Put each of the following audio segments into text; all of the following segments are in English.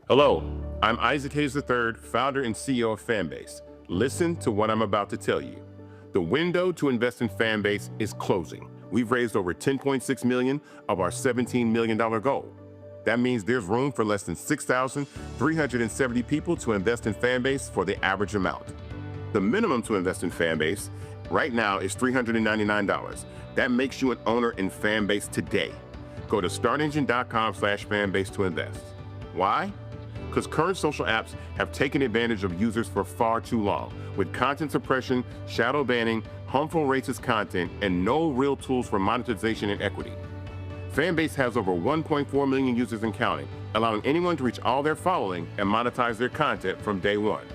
Hello, I'm Isaac Hayes III, founder and CEO of Fanbase. Listen to what I'm about to tell you. The window to invest in Fanbase is closing. We've raised over $10.6 million of our $17 million goal. That means there's room for less than 6,370 people to invest in Fanbase for the average amount. The minimum to invest in Fanbase right now is $399. That makes you an owner in Fanbase today. Go to startengine.com/fanbase to invest. Why? Because current social apps have taken advantage of users for far too long, with content suppression, shadow banning, harmful racist content, and no real tools for monetization and equity. Fanbase has over 1.4 million users and counting, allowing anyone to reach all their following and monetize their content from day one.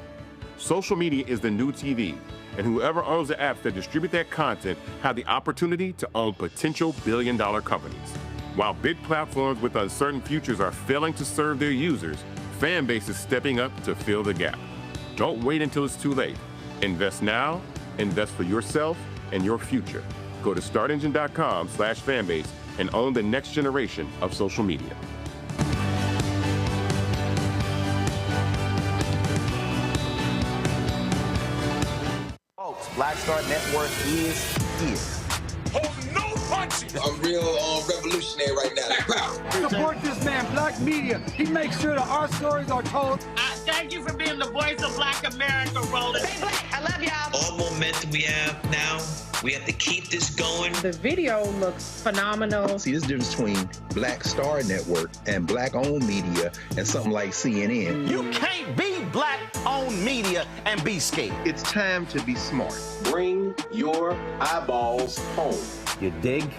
Social media is the new TV, and whoever owns the apps that distribute that content have the opportunity to own potential billion-dollar companies. While big platforms with uncertain futures are failing to serve their users, Fanbase is stepping up to fill the gap. Don't wait until it's too late. Invest now, invest for yourself and your future. Go to startengine.com/fanbase and own the next generation of social media. Folks, Black Star Network is here. Hold no punches! I'm real revolutionary right now. Black power. Support this man, Black Media. He makes sure that our stories are told. Thank you for being the voice of Black America, Roland. Stay black. I love y'all. All momentum we have now, we have to keep this going. The video looks phenomenal. See, this difference between Black Star Network and Black-owned media and something like CNN. You can't be Black-owned media and be scared. It's time to be smart. Bring your eyeballs home. You dig?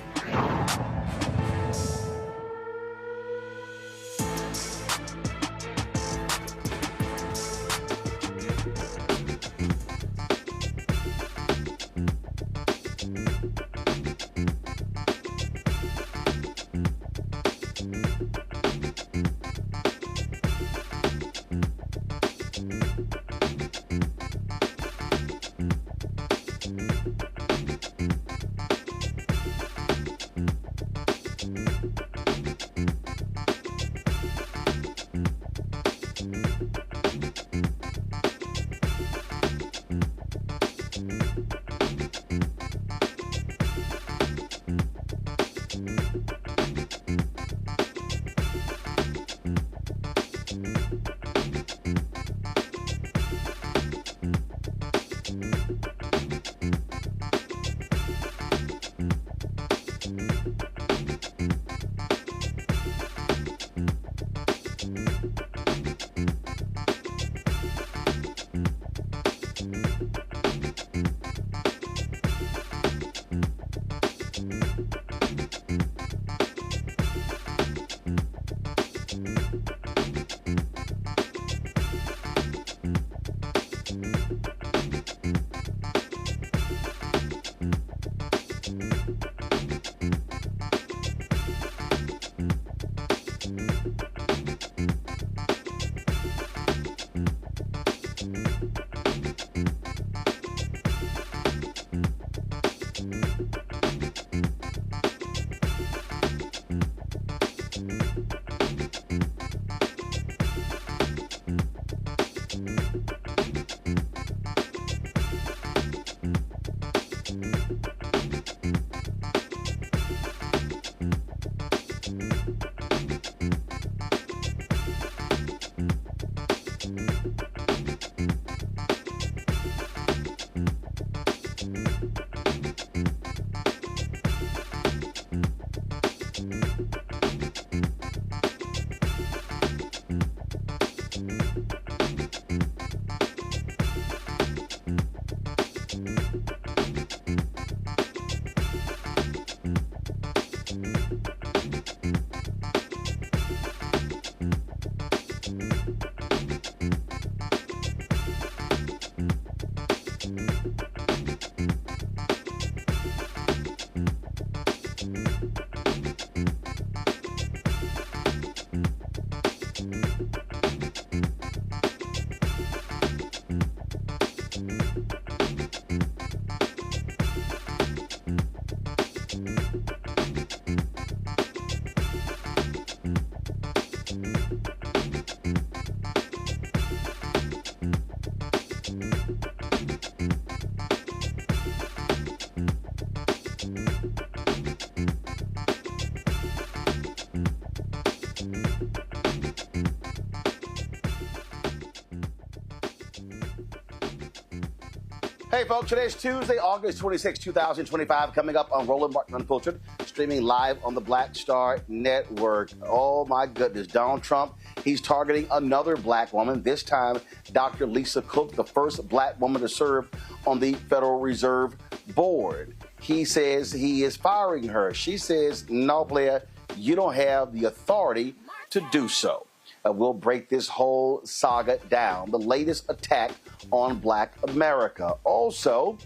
Hey, folks, today's Tuesday, August 26, 2025, coming up on Roland Unfiltered, streaming live on the Black Star Network. Oh, my goodness. Donald Trump, he's targeting another black woman, this time Dr. Lisa Cook, the first black woman to serve on the Federal Reserve Board. He says he is firing her. She says, no, player, you don't have the authority to do so. We'll break this whole saga down. The latest attack on Black America. Also,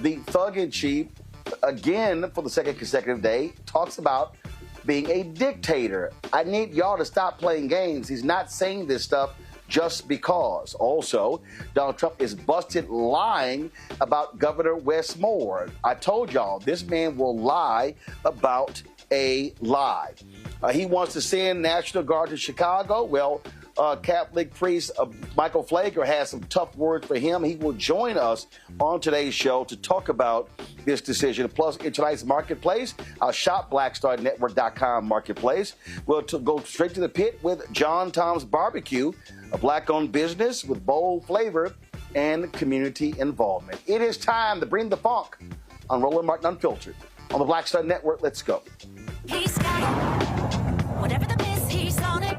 the thug-in-chief, again for the second consecutive day, talks about being a dictator. I need y'all to stop playing games. He's not saying this stuff just because. Also, Donald Trump is busted lying about Governor Wes Moore. I told y'all, this man will lie about a lie. He wants to send National Guard to Chicago. Well, Catholic priest Michael Pfleger has some tough words for him. He will join us on today's show to talk about this decision. Plus, in tonight's marketplace, our shop.blackstarnetwork.com marketplace. We'll go straight to the pit with JohnTom's Barbecue, a black-owned business with bold flavor and community involvement. It is time to bring the funk on Roland Martin Unfiltered on the Black Star Network. Let's go. He's got it. Whatever the miss, he's on it.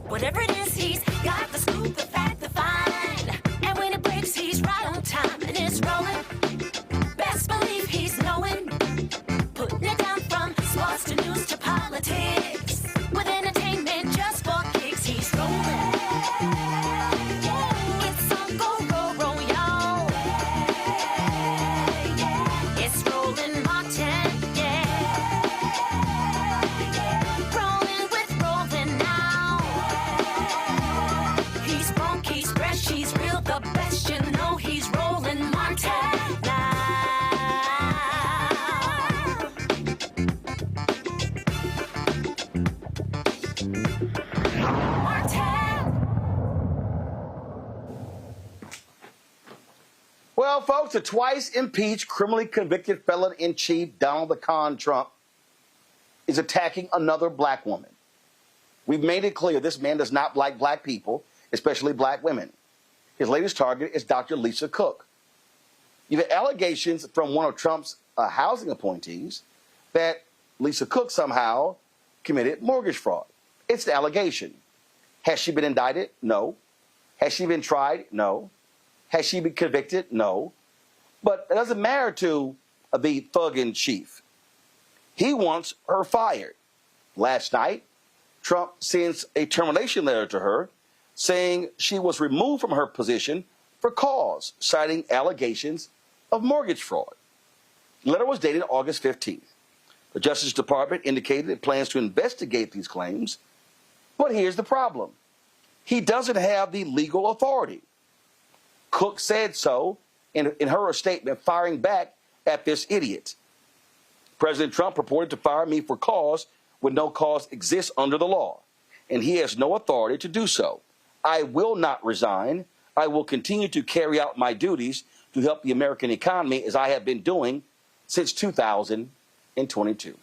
Whatever it is, he's got the scoop, the fact, the find. And when it breaks, he's right on time and it's rolling. Best believe he's knowing. Putting it down from sports to news to politics. With entertainment just for kicks, he's rolling. It's on go, roll, roll, y'all. It's Roland Martin. Well, folks, the twice-impeached, criminally convicted felon-in-chief Donald the Con Trump is attacking another black woman. We've made it clear this man does not like black people, especially black women. His latest target is Dr. Lisa Cook. You have allegations from one of Trump's housing appointees that Lisa Cook somehow committed mortgage fraud. It's an allegation. Has she been indicted? No. Has she been tried? No. Has she been convicted? No. But it doesn't matter to the thug-in-chief. He wants her fired. Last night, Trump sends a termination letter to her saying she was removed from her position for cause, citing allegations of mortgage fraud. The letter was dated August 15th. The Justice Department indicated it plans to investigate these claims, but here's the problem. He doesn't have the legal authority. Cook said so in her statement, firing back at this idiot. President Trump purported to fire me for cause when no cause exists under the law, and he has no authority to do so. I will not resign. I will continue to carry out my duties to help the American economy as I have been doing since 2022.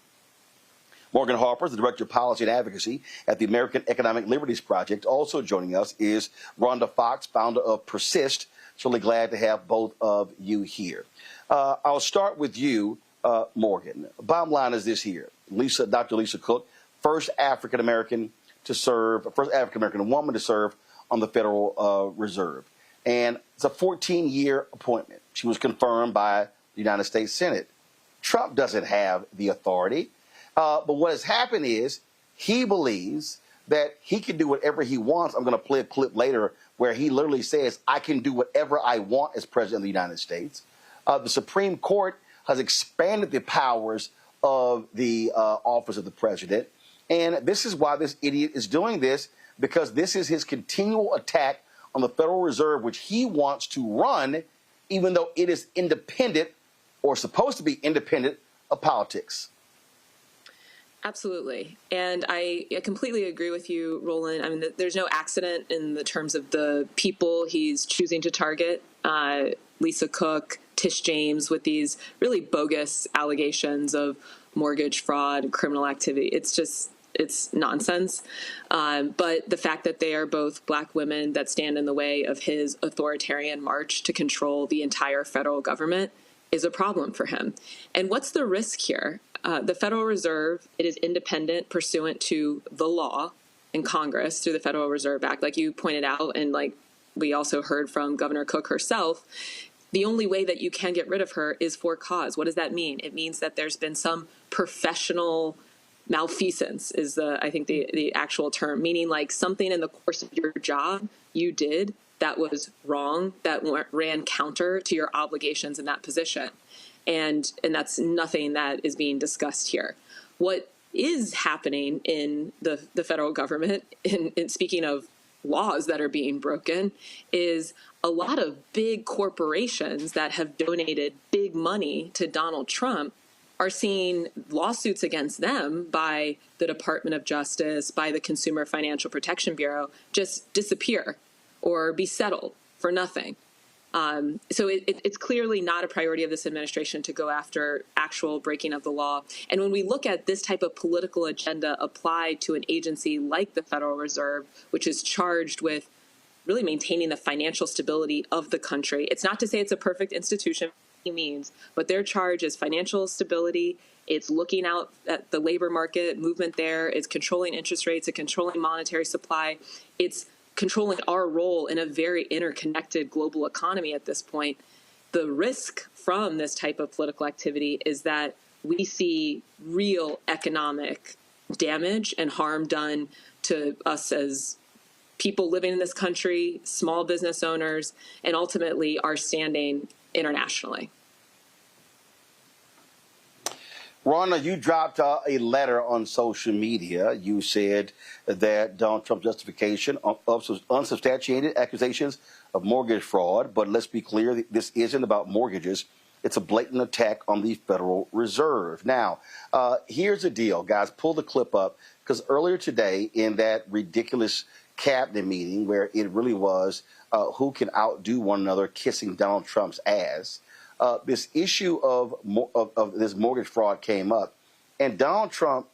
Morgan Harper, the Director of Policy and Advocacy at the American Economic Liberties Project. Also joining us is Rhonda Foxx, founder of Persist. Really glad to have both of you here. I'll start with you, Morgan. Bottom line is this here. Dr. Lisa Cook, first African-American woman to serve on the Federal Reserve. And it's a 14-year appointment. She was confirmed by the United States Senate. Trump doesn't have the authority. But what has happened is he believes that he can do whatever he wants. I'm going to play a clip later where he literally says, I can do whatever I want as president of the United States. The Supreme Court has expanded the powers of the office of the president. And this is why this idiot is doing this, because this is his continual attack on the Federal Reserve, which he wants to run, even though it is independent or supposed to be independent of politics. Absolutely. And I completely agree with you, Roland. I mean, there's no accident in the terms of the people he's choosing to target. Lisa Cook, Tish James, with these really bogus allegations of mortgage fraud, criminal activity. It's nonsense. But the fact that they are both Black women that stand in the way of his authoritarian march to control the entire federal government is a problem for him. And what's the risk here? The Federal Reserve, it is independent pursuant to the law in Congress through the Federal Reserve Act, like you pointed out, and like we also heard from Governor Cook herself. The only way that you can get rid of her is for cause. What does that mean? It means that there's been some professional malfeasance is I think the actual term, meaning like something in the course of your job you did that was wrong, that ran counter to your obligations in that position. And that's nothing that is being discussed here. What is happening in the federal government, in speaking of laws that are being broken, is a lot of big corporations that have donated big money to Donald Trump are seeing lawsuits against them by the Department of Justice, by the Consumer Financial Protection Bureau, just disappear or be settled for nothing. So it's clearly not a priority of this administration to go after actual breaking of the law. And when we look at this type of political agenda applied to an agency like the Federal Reserve, which is charged with really maintaining the financial stability of the country, it's not to say it's a perfect institution, by any means, but their charge is financial stability. It's looking out at the labor market movement there. It's controlling interest rates. It's controlling monetary supply. It's controlling our role in a very interconnected global economy at this point. The risk from this type of political activity is that we see real economic damage and harm done to us as people living in this country, small business owners, and ultimately our standing internationally. Rhonda, you dropped a letter on social media. You said that Donald Trump's justification of unsubstantiated accusations of mortgage fraud, but let's be clear, this isn't about mortgages. It's a blatant attack on the Federal Reserve. Now, here's the deal, guys. Pull the clip up, because earlier today in that ridiculous cabinet meeting where it really was who can outdo one another kissing Donald Trump's ass, this issue of this mortgage fraud came up, and Donald Trump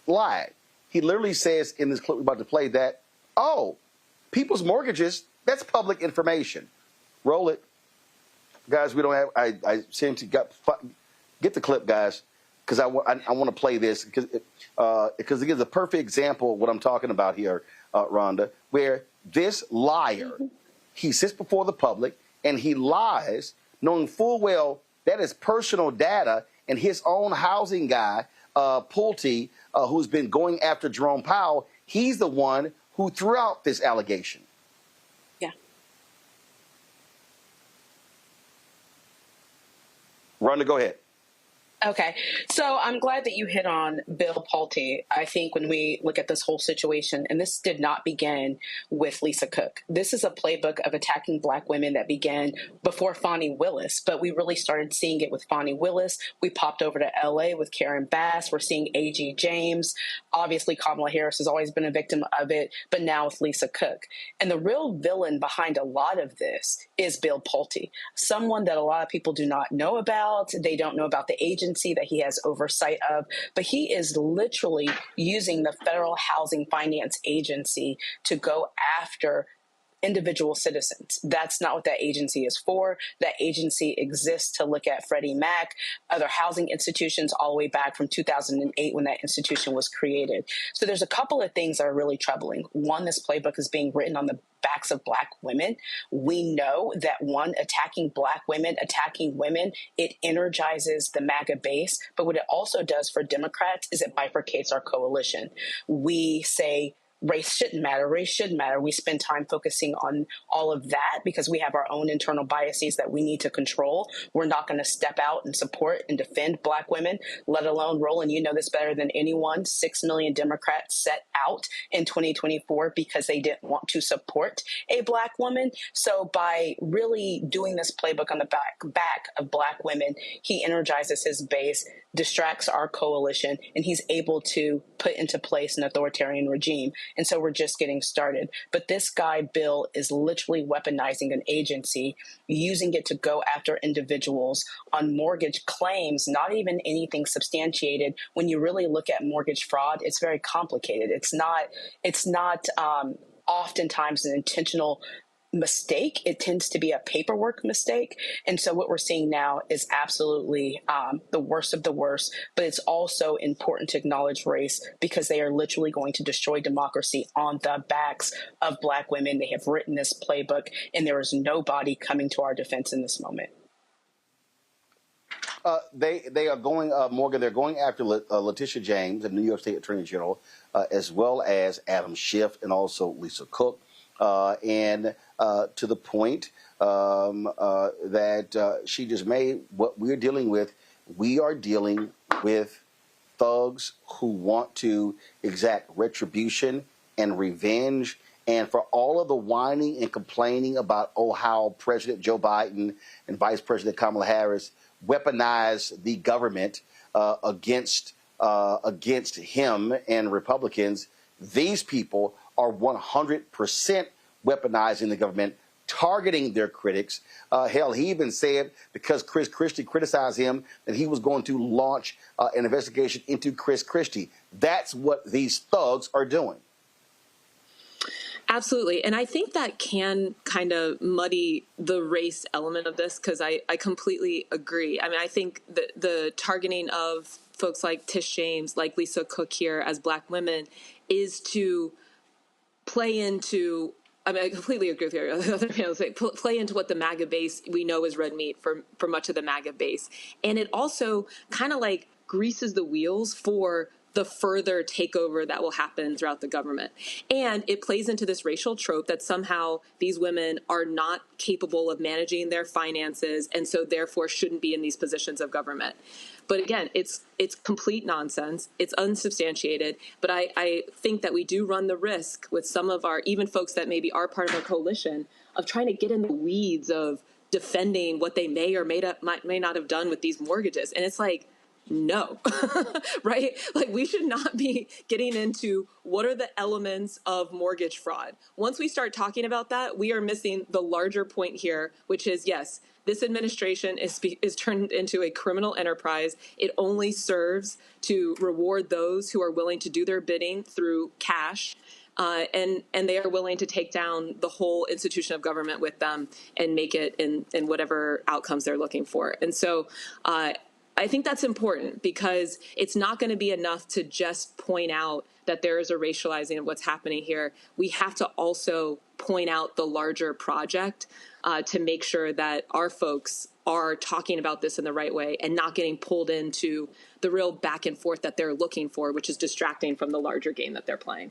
lied. He literally says in this clip we're about to play that, oh, people's mortgages, that's public information. Roll it. Guys, we don't have, I seem to get the clip, guys, because I want to play this, because it gives a perfect example of what I'm talking about here, Rhonda, where this liar, he sits before the public and he lies, knowing full well that is personal data, And his own housing guy, Pulte, who's been going after Jerome Powell, he's the one who threw out this allegation. Yeah. Rhonda, go ahead. Okay, so I'm glad that you hit on Bill Pulte. I think when we look at this whole situation, and this did not begin with Lisa Cook. This is a playbook of attacking Black women that began before Fani Willis, but we really started seeing it with Fani Willis. We popped over to LA with Karen Bass. We're seeing A.G. James. Obviously, Kamala Harris has always been a victim of it, but now with Lisa Cook. And the real villain behind a lot of this is Bill Pulte, someone that a lot of people do not know about. They don't know about the agency that he has oversight of, but he is literally using the Federal Housing Finance Agency to go after individual citizens. That's not what that agency is for. That agency exists to look at Freddie Mac, other housing institutions all the way back from 2008 when that institution was created. So there's a couple of things that are really troubling. One, this playbook is being written on the backs of Black women. We know that attacking Black women, attacking women, it energizes the MAGA base. But what it also does for Democrats is it bifurcates our coalition. We say, race shouldn't matter. Race should matter. We spend time focusing on all of that because we have our own internal biases that we need to control. We're not going to step out and support and defend Black women, let alone, Roland, you know this better than anyone, 6 million Democrats set out in 2024 because they didn't want to support a Black woman. So by really doing this playbook on the back of Black women, he energizes his base, distracts our coalition, and he's able to put into place an authoritarian regime. And so we're just getting started. But this guy, Bill, is literally weaponizing an agency, using it to go after individuals on mortgage claims, not even anything substantiated. When you really look at mortgage fraud, it's very complicated. It's not oftentimes an intentional mistake. It tends to be a paperwork mistake. And so what we're seeing now is absolutely the worst of the worst, but it's also important to acknowledge race because they are literally going to destroy democracy on the backs of Black women. They have written this playbook, and there is nobody coming to our defense in this moment. They are going, Morgan, they're going after Letitia James, the New York State Attorney General, as well as Adam Schiff and also Lisa Cook. And to the point that she just made, what we're dealing with, we are dealing with thugs who want to exact retribution and revenge. And for all of the whining and complaining about, how President Joe Biden and Vice President Kamala Harris weaponize the government against him and Republicans, these people are 100% weaponizing the government, targeting their critics. Hell, he even said because Chris Christie criticized him that he was going to launch an investigation into Chris Christie. That's what these thugs are doing. Absolutely. And I think that can kind of muddy the race element of this because I completely agree. I mean, I think the targeting of folks like Tish James, like Lisa Cook here as Black women is to play into, I mean, I completely agree with you. The other panel say play into what the MAGA base we know is red meat for much of the MAGA base. And it also kind of like greases the wheels for the further takeover that will happen throughout the government. And it plays into this racial trope that somehow these women are not capable of managing their finances and so therefore shouldn't be in these positions of government. But again, it's complete nonsense. It's unsubstantiated. But I think that we do run the risk with some of our, even folks that maybe are part of our coalition, of trying to get in the weeds of defending what they may or may not have done with these mortgages. And it's like, no, right? Like we should not be getting into what are the elements of mortgage fraud. Once we start talking about that, we are missing the larger point here, which is, yes, this administration is turned into a criminal enterprise. It only serves to reward those who are willing to do their bidding through cash. And they are willing to take down the whole institution of government with them and make it in whatever outcomes they're looking for. And so I think that's important because it's not going to be enough to just point out that there is a racializing of what's happening here. We have to also point out the larger project to make sure that our folks are talking about this in the right way and not getting pulled into the real back and forth that they're looking for, which is distracting from the larger game that they're playing.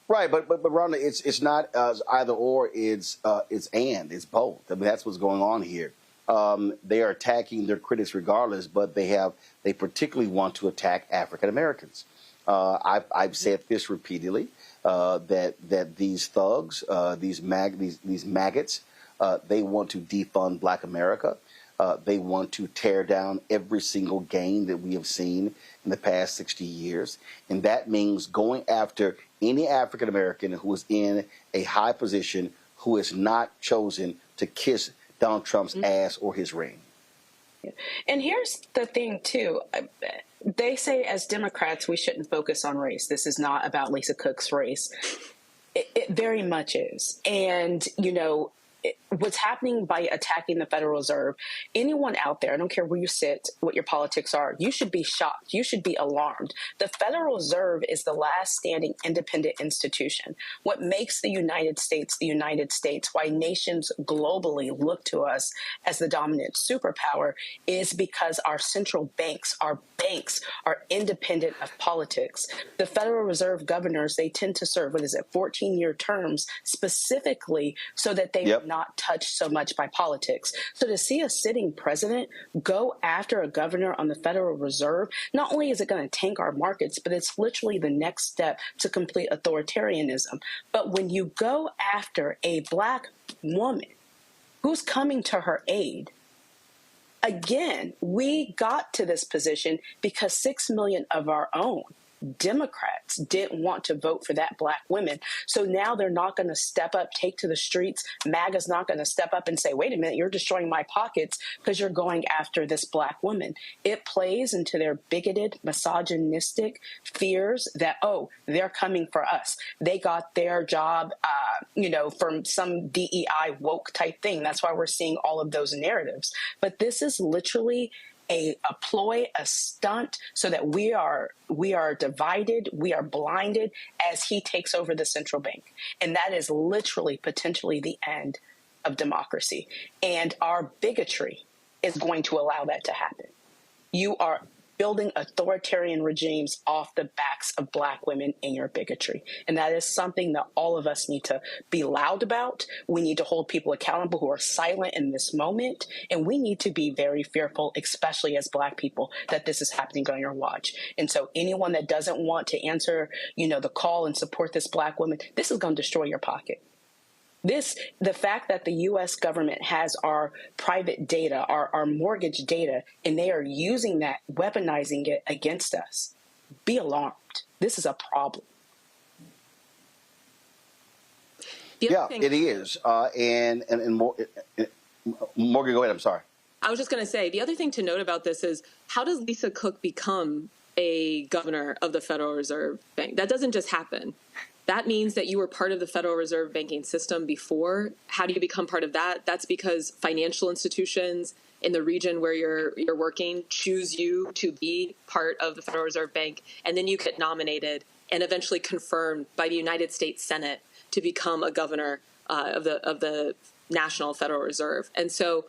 Right, but Rhonda, it's not either or. It's both. I mean, that's what's going on here. They are attacking their critics regardless, but they particularly want to attack African Americans. I've said this repeatedly that these thugs, these maggots, they want to defund Black America. They want to tear down every single gain that we have seen in the past 60 years. And that means going after any African American who is in a high position who has not chosen to kiss Donald Trump's ass or his ring. And here's the thing, too. They say as Democrats, we shouldn't focus on race. This is not about Lisa Cook's race. It very much is. And, you know, what's happening by attacking the Federal Reserve, anyone out there, I don't care where you sit, what your politics are, you should be shocked. You should be alarmed. The Federal Reserve is the last standing independent institution. What makes the United States, why nations globally look to us as the dominant superpower, is because our central banks are independent of politics. The Federal Reserve governors, they tend to serve, 14-year terms, specifically so that they are not touched so much by politics. So to see a sitting president go after a governor on the Federal Reserve, not only is it going to tank our markets, but it's literally the next step to complete authoritarianism. But when you go after a Black woman who's coming to her aid, again, we got to this position because 6 million of our own Democrats didn't want to vote for that Black woman. So now they're not going to step up, take to the streets. MAGA's not going to step up and say, wait a minute, you're destroying my pockets because you're going after this Black woman. It plays into their bigoted, misogynistic fears that, oh, they're coming for us. They got their job, from some DEI woke type thing. That's why we're seeing all of those narratives. But this is literally a ploy, a stunt, so that we are divided, we are blinded as he takes over the central bank. And that is literally potentially the end of democracy. And our bigotry is going to allow that to happen. You are building authoritarian regimes off the backs of Black women in your bigotry. And that is something that all of us need to be loud about. We need to hold people accountable who are silent in this moment. And we need to be very fearful, especially as Black people, that this is happening on your watch. And so anyone that doesn't want to answer, the call and support this Black woman, this is going to destroy your pocket. The fact that the U.S. government has our private data, our mortgage data, and they are using that, weaponizing it against us, be alarmed. This is a problem. Yeah, it is. And Morgan, go ahead. I'm sorry. I was just going to say, the other thing to note about this is, how does Lisa Cook become a governor of the Federal Reserve Bank? That doesn't just happen. That means that you were part of the Federal Reserve banking system before. How do you become part of that? That's because financial institutions in the region where you're working choose you to be part of the Federal Reserve Bank, and then you get nominated and eventually confirmed by the United States Senate to become a governor of the National Federal Reserve. And so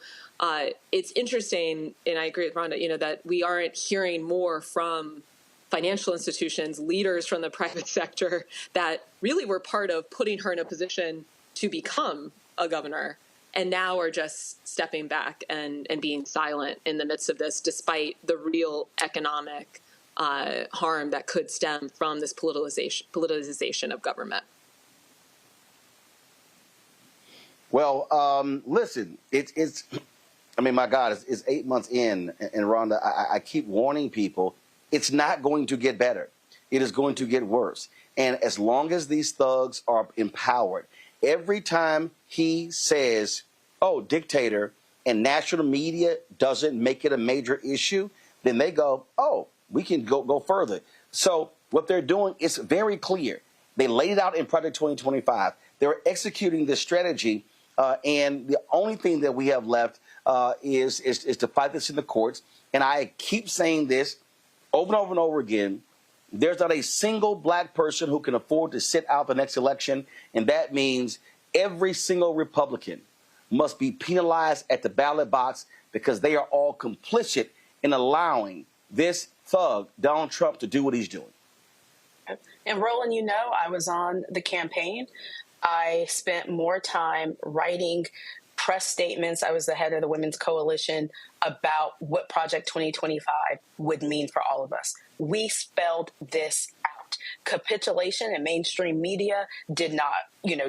it's interesting, and I agree with Rhonda, that we aren't hearing more from financial institutions, leaders from the private sector that really were part of putting her in a position to become a governor, and now are just stepping back and being silent in the midst of this, despite the real economic harm that could stem from this politicization of government. Well, listen, it's my God, it's 8 months in, and Rhonda, I keep warning people, it's not going to get better. It is going to get worse. And as long as these thugs are empowered, every time he says, oh, dictator, and national media doesn't make it a major issue, then they go, oh, we can go further. So what they're doing is very clear. They laid it out in Project 2025. They're executing this strategy, and the only thing that we have left is to fight this in the courts. And I keep saying this over and over and over again. There's not a single Black person who can afford to sit out the next election, and that means every single Republican must be penalized at the ballot box because they are all complicit in allowing this thug, Donald Trump, to do what he's doing. And Roland, you know, I was on the campaign. I spent more time writing press statements. I was the head of the Women's Coalition about what Project 2025 would mean for all of us. We spelled this out. Capitulation and mainstream media did not,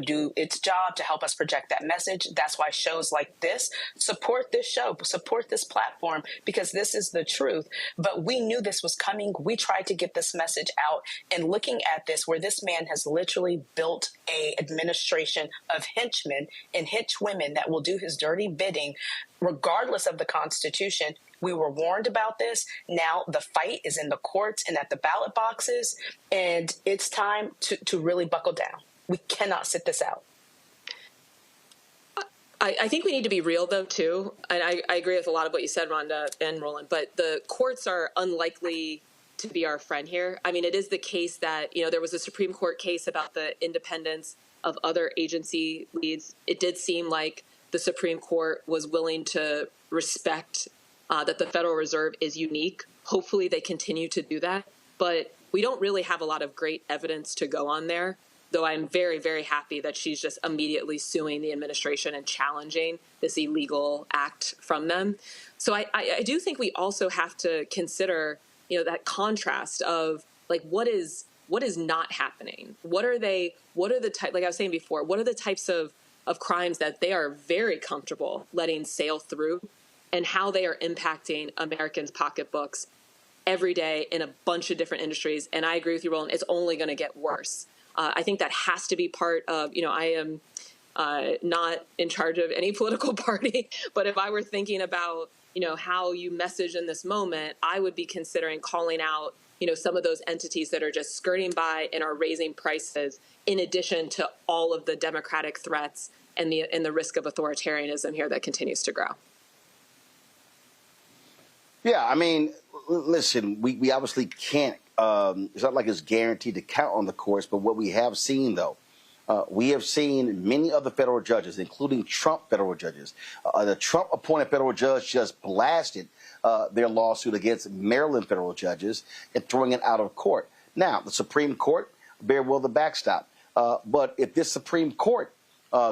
do its job to help us project that message. That's why shows like this support this show, support this platform, because this is the truth. But we knew this was coming. We tried to get this message out. And looking at this, where this man has literally built a administration of henchmen and henchwomen that will do his dirty bidding, regardless of the Constitution. We were warned about this. Now the fight is in the courts and at the ballot boxes, and it's time to really buckle down. We cannot sit this out. I think we need to be real, though, too. And I agree with a lot of what you said, Rhonda and Roland, but the courts are unlikely to be our friend here. I mean, it is the case that, there was a Supreme Court case about the independence of other agency leads. It did seem like the Supreme Court was willing to respect that the Federal Reserve is unique. Hopefully they continue to do that. But we don't really have a lot of great evidence to go on there, though I'm very, very happy that she's just immediately suing the administration and challenging this illegal act from them. So I do think we also have to consider, that contrast of like what is not happening? What are the like I was saying before, what are the types of crimes that they are very comfortable letting sail through, and how they are impacting Americans' pocketbooks every day in a bunch of different industries. And I agree with you, Roland, it's only going to get worse. I think that has to be part of, I am not in charge of any political party, but if I were thinking about, how you message in this moment, I would be considering calling out, some of those entities that are just skirting by and are raising prices, in addition to all of the democratic threats and the risk of authoritarianism here that continues to grow. Yeah, I mean, listen, we obviously can't, it's not like it's guaranteed to count on the courts, but what we have seen, though, we have seen many other federal judges, including Trump federal judges. The Trump-appointed federal judge just blasted their lawsuit against Maryland federal judges and throwing it out of court. Now, the Supreme Court bear will the backstop. But if this Supreme Court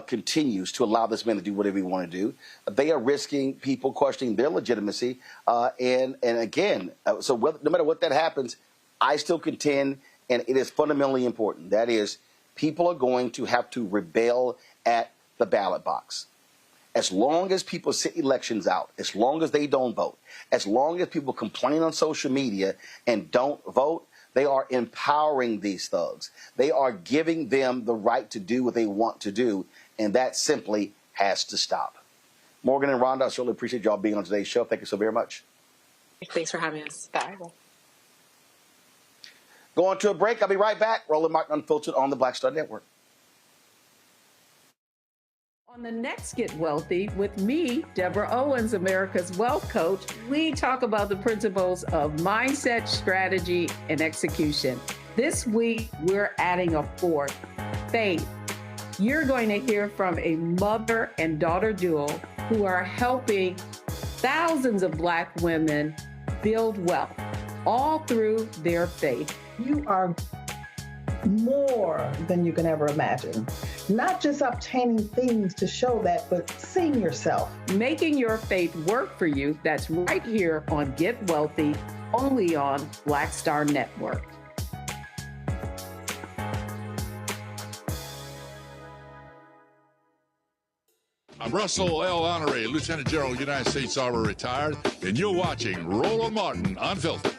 continues to allow this man to do whatever he want to do, they are risking people questioning their legitimacy. And again, so no matter what that happens, I still contend, and it is fundamentally important, that is, people are going to have to rebel at the ballot box. As long as people sit elections out, as long as they don't vote, as long as people complain on social media and don't vote, they are empowering these thugs. They are giving them the right to do what they want to do, and that simply has to stop. Morgan and Rhonda, I certainly appreciate y'all being on today's show. Thank you so very much. Thanks for having us. Bye. Going to a break. I'll be right back. Roland Martin Unfiltered on the Black Star Network. On the next Get Wealthy with me, Deborah Owens, America's Wealth Coach, we talk about the principles of mindset, strategy, and execution. This week, we're adding a fourth, faith. You're going to hear from a mother and daughter duo who are helping thousands of Black women build wealth, all through their faith. You are more than you can ever imagine. Not just obtaining things to show that, but seeing yourself. Making your faith work for you. That's right here on Get Wealthy, only on Black Star Network. I'm Russell L. Honoré, Lieutenant General, United States Army, retired, and you're watching Roland Martin Unfiltered.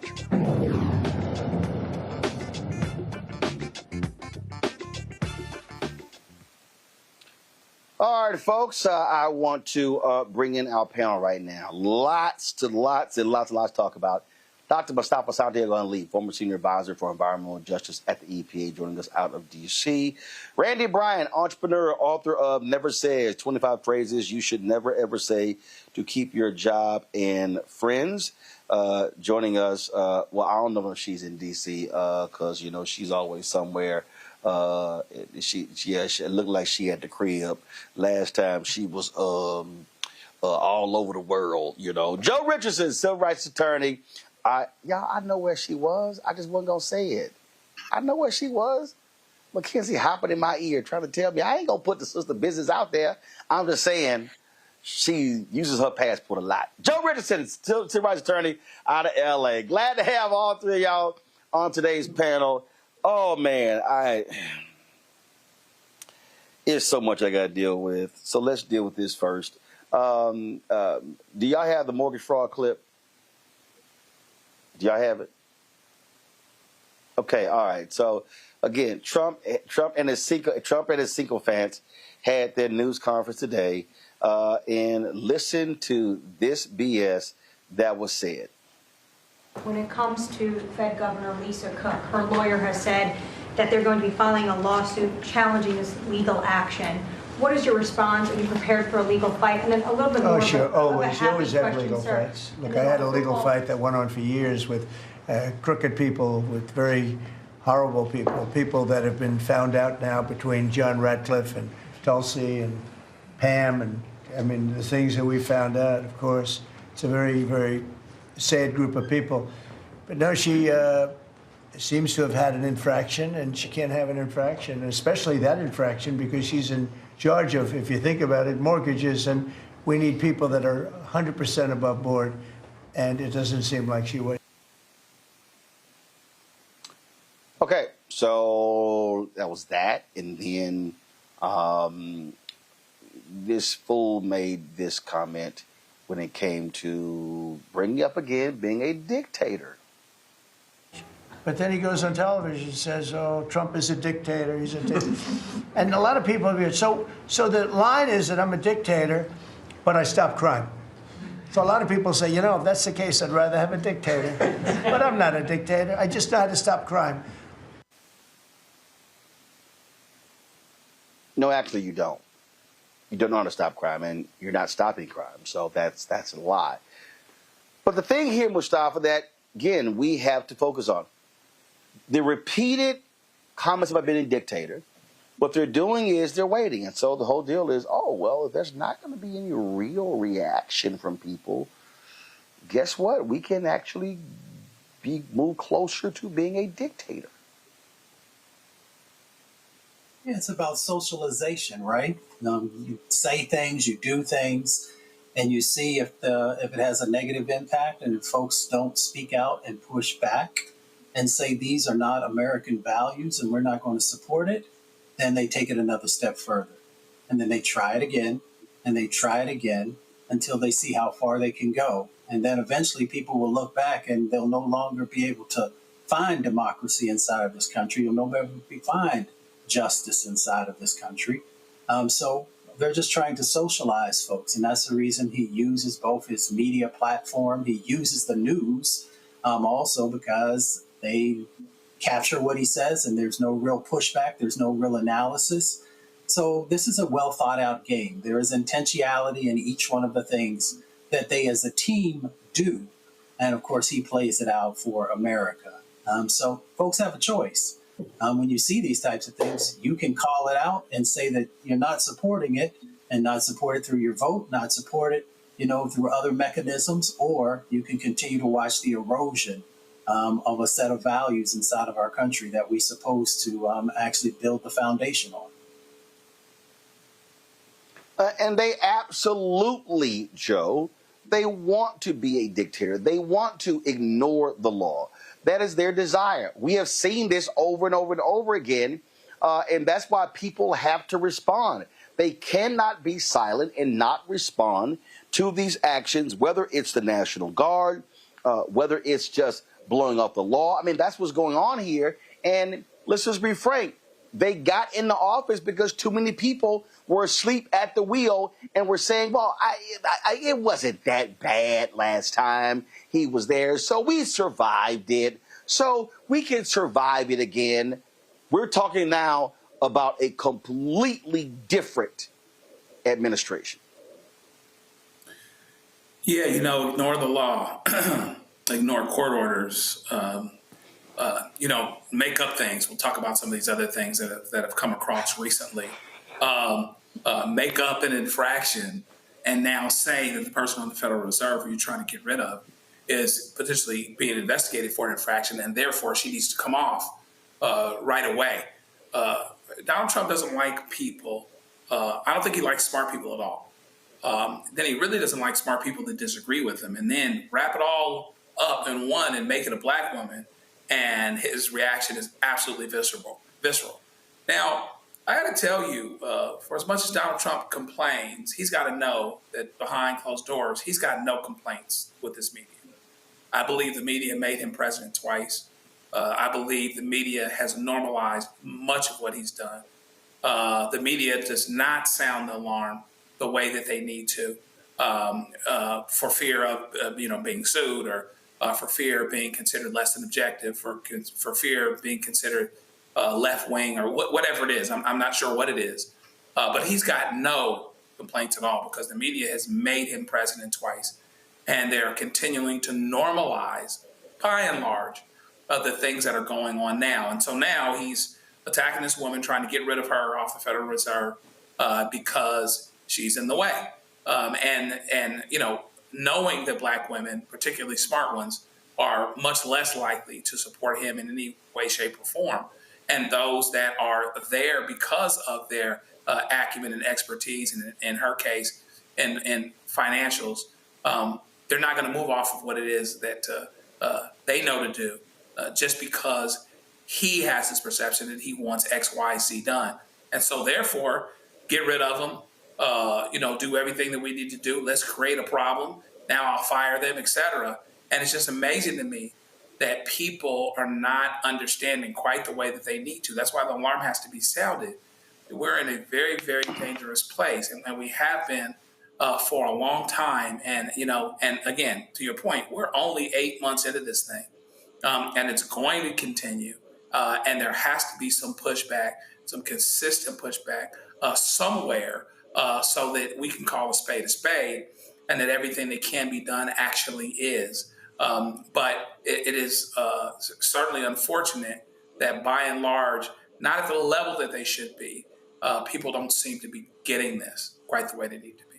All right, folks, I want to bring in our panel right now. Lots to talk about. Dr. Mustafa Santiago Unlead, former senior advisor for environmental justice at the EPA, joining us out of D.C. Randy Bryant, entrepreneur, author of Never Says, 25 Phrases You Should Never Ever Say to Keep Your Job and Friends, joining us. Well, I don't know if she's in D.C. because, she's always somewhere It looked like she had the crib. Last time she was all over the world, you know. Joe Richardson, civil rights attorney. I know where she was. I just wasn't gonna say it. I know where she was. Mackenzie hopping in my ear trying to tell me I ain't gonna put the sister business out there. I'm just saying she uses her passport a lot. Joe Richardson, civil rights attorney out of LA. Glad to have all three of y'all on today's panel. Oh man, there's so much I gotta deal with. So let's deal with this first. Do y'all have the mortgage fraud clip? Do y'all have it? Okay, all right. So again, Trump and his sycophants had their news conference today, and listen to this BS that was said. When it comes to Fed Governor Lisa Cook, her lawyer has said that they're going to be filing a lawsuit challenging this legal action. What is your response? Are you prepared for a legal fight? And then a little bit more. Oh, sure. Always. You always have question, legal sir. fights. Look, I had a legal fight that went on for years with crooked people, with very horrible people that have been found out now between John Ratcliffe and Tulsi and Pam. And I mean, the things that we found out, of course, it's a very, very sad group of people. But no, she seems to have had an infraction, and she can't have an infraction, especially that infraction, because she's in charge of, if you think about it, mortgages, and we need people that are 100% above board, and it doesn't seem like she would. Okay, so that was that, and then this fool made this comment when it came to bringing up again being a dictator. But then he goes on television and says, oh, Trump is a dictator, he's a dictator. And a lot of people are so the line is that I'm a dictator, but I stop crime. So a lot of people say, you know, if that's the case, I'd rather have a dictator. But I'm not a dictator, I just know how to stop crime. No, actually, you don't. You don't know how to stop crime, and you're not stopping crime. So that's a lie. But the thing here, Mustafa, that, again, we have to focus on, the repeated comments about being a dictator, what they're doing is they're waiting. And so the whole deal is, oh, well, if there's not going to be any real reaction from people, guess what? We can actually move closer to being a dictator. Yeah, it's about socialization, right? You say things, you do things, and you see if it has a negative impact, and if folks don't speak out and push back and say these are not American values and we're not going to support it, then they take it another step further. And then they try it again, and they try it again until they see how far they can go. And then eventually people will look back and they'll no longer be able to find democracy inside of this country. You'll no longer find justice inside of this country. So they're just trying to socialize folks. And that's the reason he uses both his media platform. He uses the news also because they capture what he says and there's no real pushback. There's no real analysis. So this is a well thought out game. There is intentionality in each one of the things that they as a team do. And of course, he plays it out for America. So folks have a choice. When you see these types of things, you can call it out and say that you're not supporting it, and not support it through your vote, not support it, through other mechanisms, or you can continue to watch the erosion of a set of values inside of our country that we're supposed to actually build the foundation on. And they absolutely, Joe, they want to be a dictator. They want to ignore the law. That is their desire. We have seen this over and over and over again, and that's why people have to respond. They cannot be silent and not respond to these actions, whether it's the National Guard, whether it's just blowing up the law. I mean, that's what's going on here. And let's just be frank. They got in the office because too many people were asleep at the wheel and were saying, well, it wasn't that bad last time he was there, so we survived it. So we can survive it again. We're talking now about a completely different administration. Yeah, ignore the law, ignore court orders, make up things. We'll talk about some of these other things that have come across recently. Make up an infraction and now say that the person on the Federal Reserve who you're trying to get rid of is potentially being investigated for an infraction, and therefore she needs to come off right away. Donald Trump doesn't like people. I don't think he likes smart people at all. Then he really doesn't like smart people that disagree with him, and then wrap it all up in one and make it a black woman, and his reaction is absolutely visceral. Now, I got to tell you, for as much as Donald Trump complains, he's got to know that behind closed doors, he's got no complaints with this media. I believe the media made him president twice. I believe the media has normalized much of what he's done. The media does not sound the alarm the way that they need to, for fear of being sued, or for fear of being considered less than objective, for fear of being considered left wing, or whatever it is. I'm not sure what it is, but he's got no complaints at all because the media has made him president twice, and they're continuing to normalize, by and large, the things that are going on now. And so now he's attacking this woman, trying to get rid of her off the Federal Reserve because she's in the way. And knowing that black women, particularly smart ones, are much less likely to support him in any way, shape, or form. And those that are there because of their acumen and expertise, and in her case, in financials, they're not going to move off of what it is that they know to do, just because he has this perception that he wants X, Y, Z done. And so therefore, get rid of them, do everything that we need to do. Let's create a problem. Now I'll fire them, etc. And it's just amazing to me that people are not understanding quite the way that they need to. That's why the alarm has to be sounded. We're in a very, very dangerous place, and we have been for a long time. And again, to your point, we're only 8 months into this thing, and it's going to continue. And there has to be some pushback, some consistent pushback somewhere, so that we can call a spade, and that everything that can be done actually is. But it is certainly unfortunate that by and large, not at the level that they should be, people don't seem to be getting this quite the way they need to be.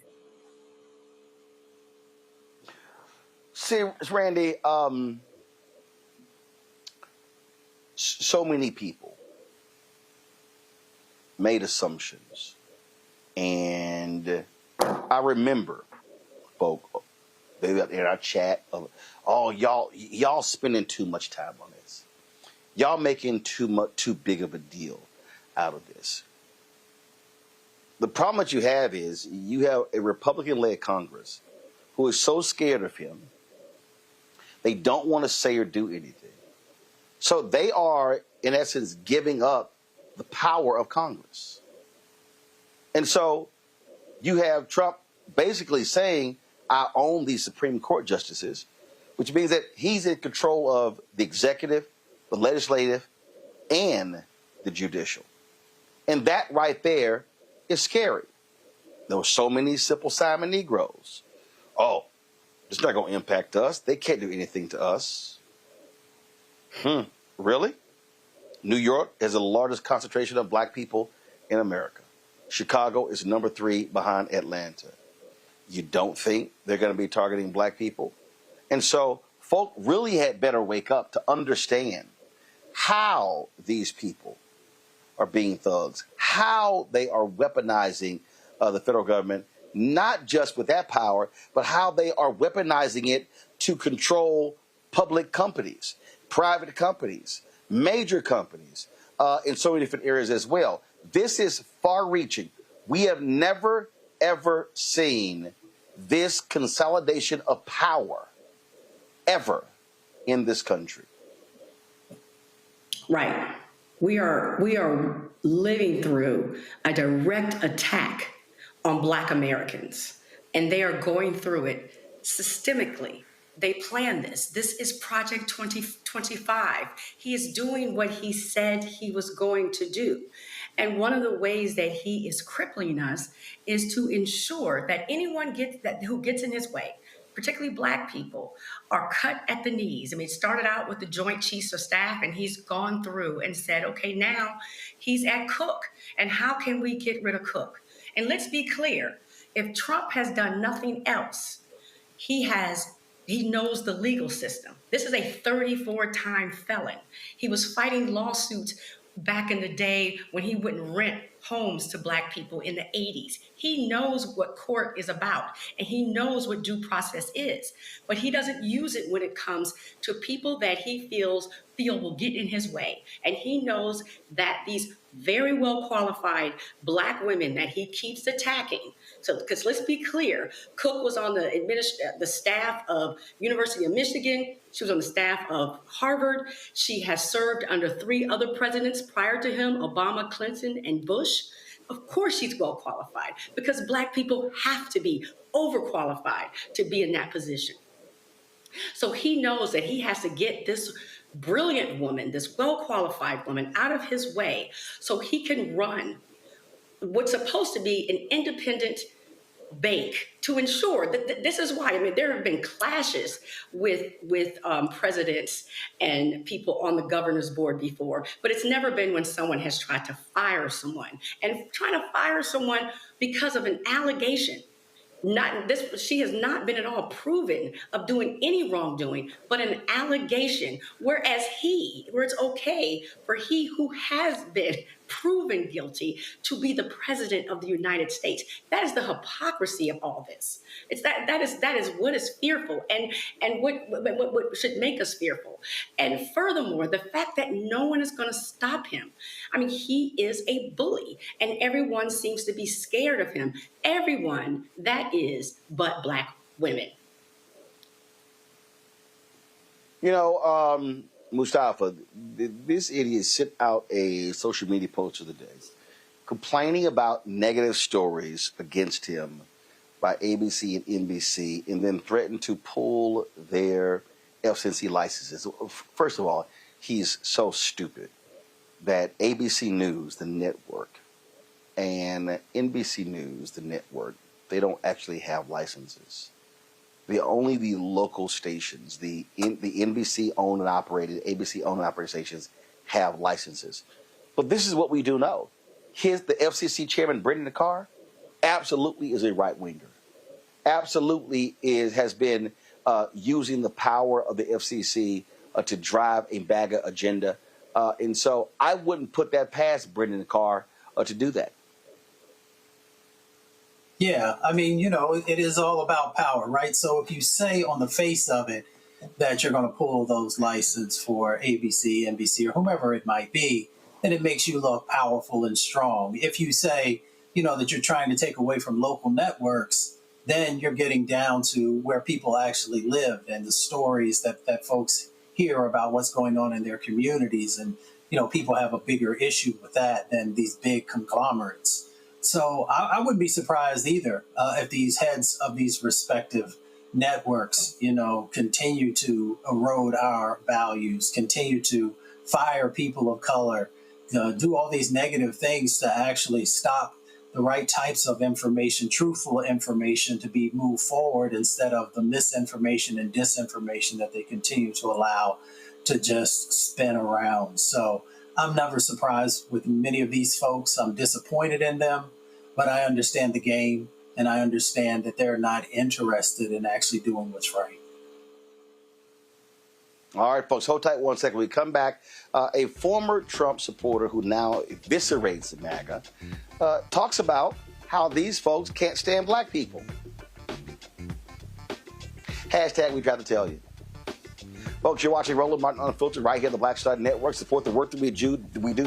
See, Randy, so many people made assumptions. And I remember folk in our chat of, y'all spending too much time on this. Y'all making too big of a deal out of this. The problem that you have is you have a Republican-led Congress who is so scared of him, they don't want to say or do anything. So they are, in essence, giving up the power of Congress. And so you have Trump basically saying, I own these Supreme Court justices, which means that he's in control of the executive, the legislative, and the judicial. And that right there is scary. There were so many Simple Simon Negroes. Oh, it's not going to impact us. They can't do anything to us. Really? New York has the largest concentration of black people in America. Chicago is number 3 behind Atlanta. You don't think they're going to be targeting black people? And so folk really had better wake up to understand how these people are being thugs, how they are weaponizing the federal government, not just with that power, but how they are weaponizing it to control public companies, private companies, major companies, in so many different areas as well. This is far-reaching. We have never, ever seen this consolidation of power ever in this country. Right. We are living through a direct attack on Black Americans, and they are going through it systemically. They planned this. This is Project 2025. He is doing what he said he was going to do. And one of the ways that he is crippling us is to ensure that anyone who gets in his way, particularly Black people, are cut at the knees. I mean, it started out with the Joint Chiefs of Staff, and he's gone through and said, okay, now he's at Cook, and how can we get rid of Cook? And let's be clear, if Trump has done nothing else, he knows the legal system. This is a 34-time felon. He was fighting lawsuits back in the day when he wouldn't rent homes to Black people in the 80s. He knows what court is about, and he knows what due process is, but he doesn't use it when it comes to people that he feel will get in his way. And he knows that these very well qualified Black women that he keeps attacking. So, because let's be clear, Cook was on the staff of University of Michigan. She was on the staff of Harvard. She has served under 3 other presidents prior to him, Obama, Clinton, and Bush. Of course she's well qualified, because Black people have to be overqualified to be in that position. So he knows that he has to get this brilliant woman, this well-qualified woman, out of his way so he can run what's supposed to be an independent bake to ensure that this is why. I mean, there have been clashes with presidents and people on the governor's board before, but it's never been when someone has tried to fire someone. And trying to fire someone because of an allegation. She has not been at all proven of doing any wrongdoing, but an allegation, where it's okay for he who has been proven guilty to be the president of the United States. That is the hypocrisy of all this. That is what is fearful and what should make us fearful. And furthermore, the fact that no one is going to stop him. I mean, he is a bully, and everyone seems to be scared of him. Everyone, that is, but Black women. Mustafa, this idiot sent out a social media post of the day complaining about negative stories against him by ABC and NBC, and then threatened to pull their FCC licenses. First of all, he's so stupid that ABC News, the network, and NBC News, the network, they don't actually have licenses. Only the local stations, the NBC owned and operated, ABC owned and operated stations have licenses. But this is what we do know. The FCC chairman, Brendan Carr, absolutely is a right-winger. Absolutely has been using the power of the FCC to drive a MAGA agenda. And so I wouldn't put that past Brendan Carr to do that. Yeah, I mean, it is all about power, right? So if you say on the face of it that you're going to pull those licenses for ABC, NBC, or whomever it might be, then it makes you look powerful and strong. If you say, that you're trying to take away from local networks, then you're getting down to where people actually live and the stories that folks hear about what's going on in their communities. And, people have a bigger issue with that than these big conglomerates. So I wouldn't be surprised either if these heads of these respective networks, continue to erode our values, continue to fire people of color, do all these negative things to actually stop the right types of information, truthful information, to be moved forward instead of the misinformation and disinformation that they continue to allow to just spin around. So I'm never surprised with many of these folks. I'm disappointed in them, but I understand the game, and I understand that they're not interested in actually doing what's right. All right, folks, hold tight 1 second. We come back. A former Trump supporter who now eviscerates the MAGA talks about how these folks can't stand Black people. Hashtag we tried to tell you. Folks, you're watching Roland Martin Unfiltered right here on the Black Star Network. Support the work that we do.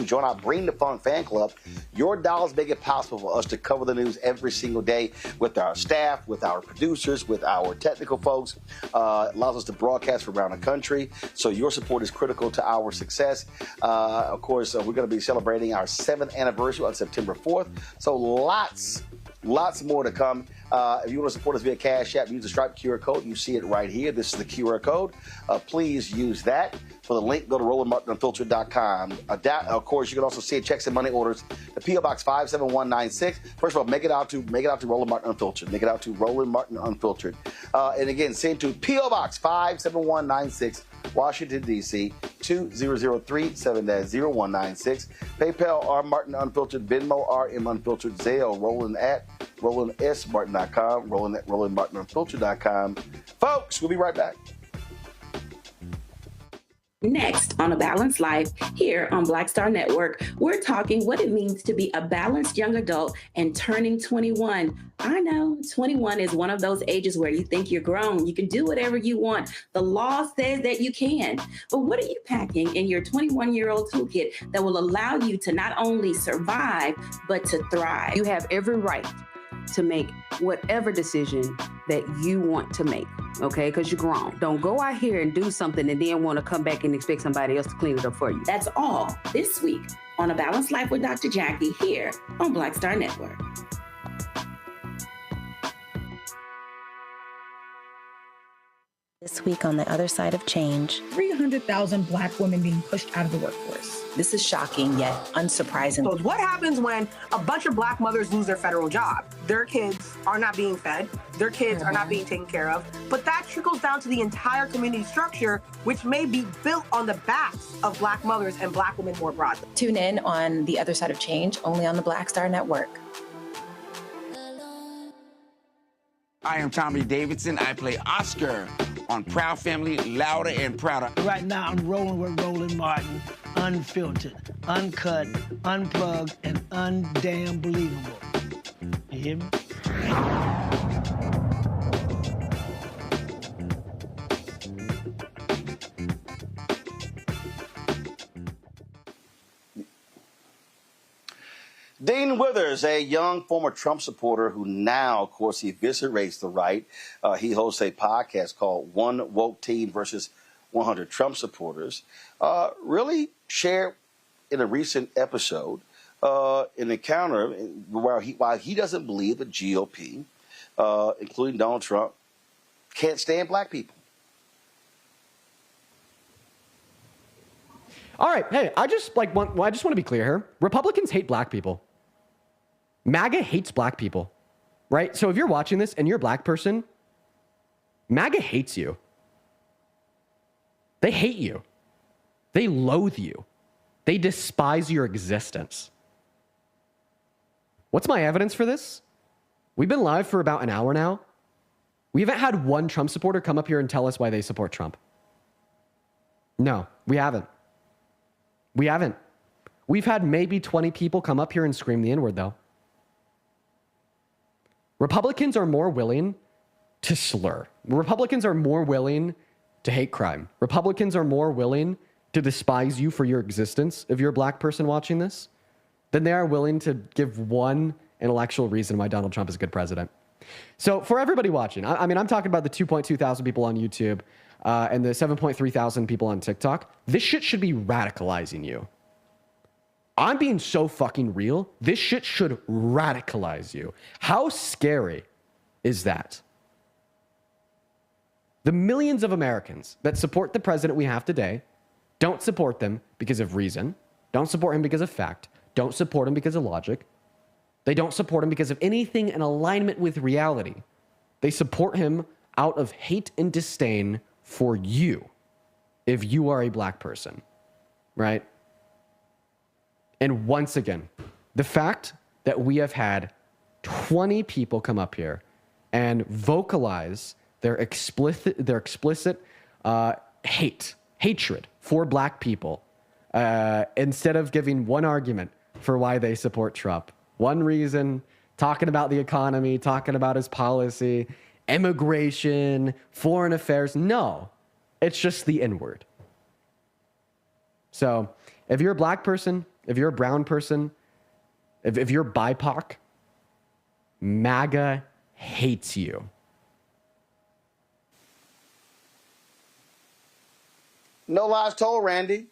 Join our Bring the Fun fan club. Your dollars make it possible for us to cover the news every single day with our staff, with our producers, with our technical folks. Allows us to broadcast from around the country. So your support is critical to our success. Of course, we're going to be celebrating our 7th anniversary on September 4th. So lots Lots more to come. If you want to support us via Cash App, use the Stripe QR code. You see it right here. This is the QR code. Please use that. For the link, go to RolandMartinUnfiltered.com. Of course, you can also see checks and money orders. The P.O. Box 57196. First of all, make it out to Roland Martin Unfiltered. Make it out to Roland Martin Unfiltered. And again, send to P.O. Box 57196, Washington, D.C. 20037-0196. PayPal R Martin Unfiltered, Venmo RM Unfiltered, Zelle Roland at RolandSMartin.com, Roland at RolandMartinUnfiltered.com. Folks, we'll be right back. Next on A Balanced Life, here on Black Star Network, we're talking what it means to be a balanced young adult and turning 21. I know 21 is one of those ages where you think you're grown. You can do whatever you want. The law says that you can. But what are you packing in your 21-year-old toolkit that will allow you to not only survive, but to thrive? You have every right to make whatever decision that you want to make, okay? Because you're grown. Don't go out here and do something and then want to come back and expect somebody else to clean it up for you. That's all this week on A Balanced Life with Dr. Jackie here on Black Star Network. This week on The Other Side of Change, 300,000 Black women being pushed out of the workforce. This is shocking yet unsurprising. So what happens when a bunch of Black mothers lose their federal job? Their kids are not being fed, their kids are not being taken care of, but that trickles down to the entire community structure, which may be built on the backs of Black mothers and Black women more broadly. Tune in on The Other Side of Change, only on the Black Star Network. I am Tommy Davidson. I play Oscar on Proud Family, Louder and Prouder. Right now, I'm rolling with Roland Martin, unfiltered, uncut, unplugged, and undamn believable. You hear me? Dean Withers, a young former Trump supporter who now, of course, he eviscerates the right. He hosts a podcast called One Woke Teen versus 100 Trump Supporters. Really shared in a recent episode an encounter where while he doesn't believe the GOP, including Donald Trump, can't stand Black people. All right, hey, I just want to be clear here. Republicans hate Black people. MAGA hates Black people, right? So if you're watching this and you're a Black person, MAGA hates you. They hate you. They loathe you. They despise your existence. What's my evidence for this? We've been live for about an hour now. We haven't had one Trump supporter come up here and tell us why they support Trump. No, we haven't. We haven't. We've had maybe 20 people come up here and scream the N-word, though. Republicans are more willing to slur. Republicans are more willing to hate crime. Republicans are more willing to despise you for your existence if you're a Black person watching this than they are willing to give one intellectual reason why Donald Trump is a good president. So for everybody watching, I mean, I'm talking about the 2.2 thousand people on YouTube and the 7.3 thousand people on TikTok. This shit should be radicalizing you. I'm being so fucking real. This shit should radicalize you. How scary is that? The millions of Americans that support the president we have today don't support them because of reason, don't support him because of fact, don't support him because of logic. They don't support him because of anything in alignment with reality. They support him out of hate and disdain for you if you are a Black person, right? And once again, the fact that we have had 20 people come up here and vocalize their explicit hatred for Black people, instead of giving one argument for why they support Trump, one reason, talking about the economy, talking about his policy, immigration, foreign affairs. No, it's just the N-word. So if you're a Black person, if you're a brown person, if you're BIPOC, MAGA hates you. No lies told, Randy.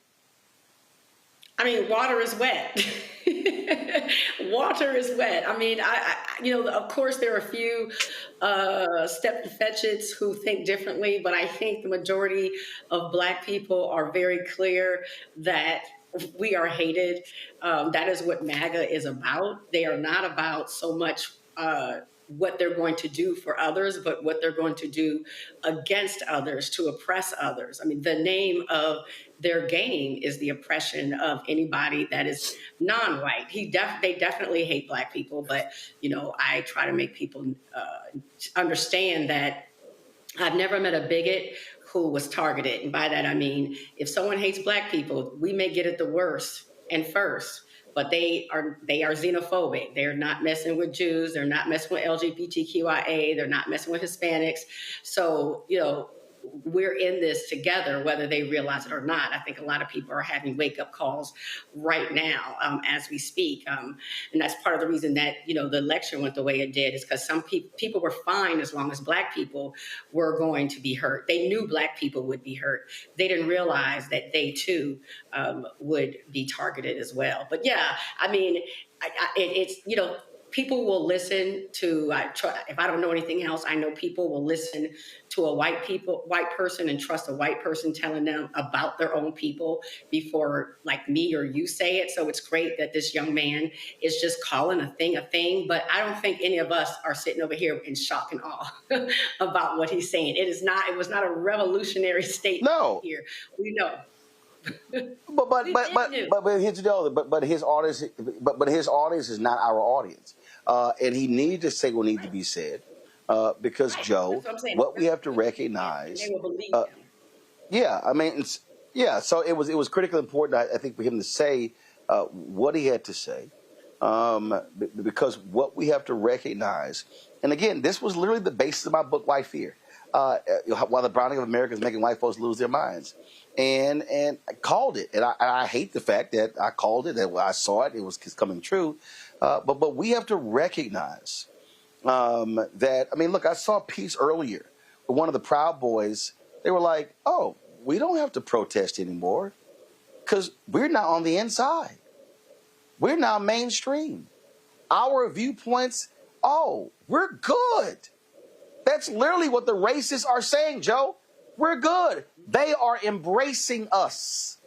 I mean, water is wet. Water is wet. I mean, of course, there are a few step fetchits who think differently, but I think the majority of Black people are very clear that we are hated. That is what MAGA is about. They are not about so much what they're going to do for others, but what they're going to do against others to oppress others. I mean, the name of their game is the oppression of anybody that is non-white. They definitely hate Black people, but I try to make people understand that I've never met a bigot who was targeted, and by that I mean if someone hates Black people, we may get it the worst and first. But they are xenophobic. They're not messing with Jews. They're not messing with LGBTQIA. They're not messing with Hispanics. So, we're in this together, whether they realize it or not. I think a lot of people are having wake-up calls right now as we speak. And that's part of the reason that, the election went the way it did, is because some people were fine as long as Black people were going to be hurt. They knew Black people would be hurt. They didn't realize that they, too, would be targeted as well. But, yeah, I mean, it's people will listen to, if I don't know anything else, I know people will listen to a white person and trust a white person telling them about their own people before like me or you say it. So it's great that this young man is just calling a thing, but I don't think any of us are sitting over here in shock and awe about what he's saying. It was not a revolutionary statement here. We know. But here's the deal. But his audience is not our audience, and he needed to say what needed to be said, because Joe, what we have to recognize, so it was critically important, I think, for him to say what he had to say, because what we have to recognize, and again, this was literally the basis of my book, White Fear, while the browning of America is making white folks lose their minds. And I called it, and I hate the fact that I called it, that I saw it, it was coming true. But we have to recognize that, I mean, look, I saw a piece earlier. One of the Proud Boys, they were like, oh, we don't have to protest anymore because we're not on the inside. We're now mainstream. Our viewpoints, we're good. That's literally what the racists are saying, Joe. We're good. They are embracing us.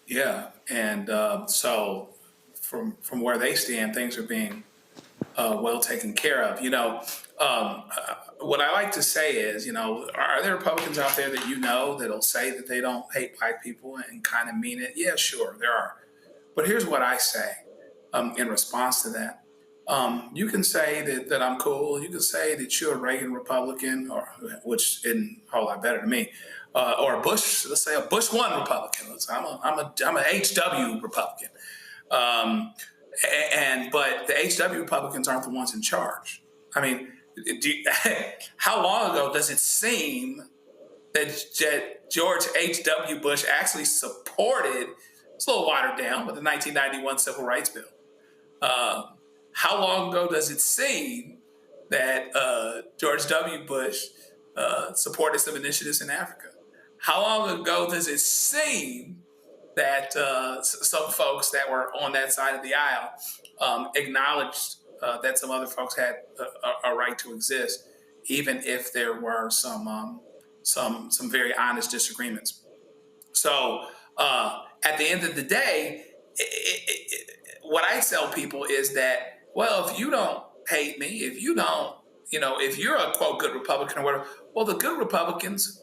Yeah, and so from where they stand, things are being well taken care of. What I like to say is, are there Republicans out there that that'll say that they don't hate Black people and kind of mean it? Yeah, sure, there are. But here's what I say in response to that. You can say that I'm cool. You can say that you're a Reagan Republican, which isn't a whole lot better to me, or a Bush. Let's say a Bush 1 Republican. I'm an HW Republican, but the HW Republicans aren't the ones in charge. I mean, how long ago does it seem that George H.W. Bush actually supported? It's a little watered down, but the 1991 Civil Rights Bill. How long ago does it seem that George W. Bush supported some initiatives in Africa? How long ago does it seem that some folks that were on that side of the aisle acknowledged that some other folks had a right to exist, even if there were some very honest disagreements? So at the end of the day, what I tell people is that, well, if you don't hate me, if you don't, if you're a, quote, good Republican or whatever, well, the good Republicans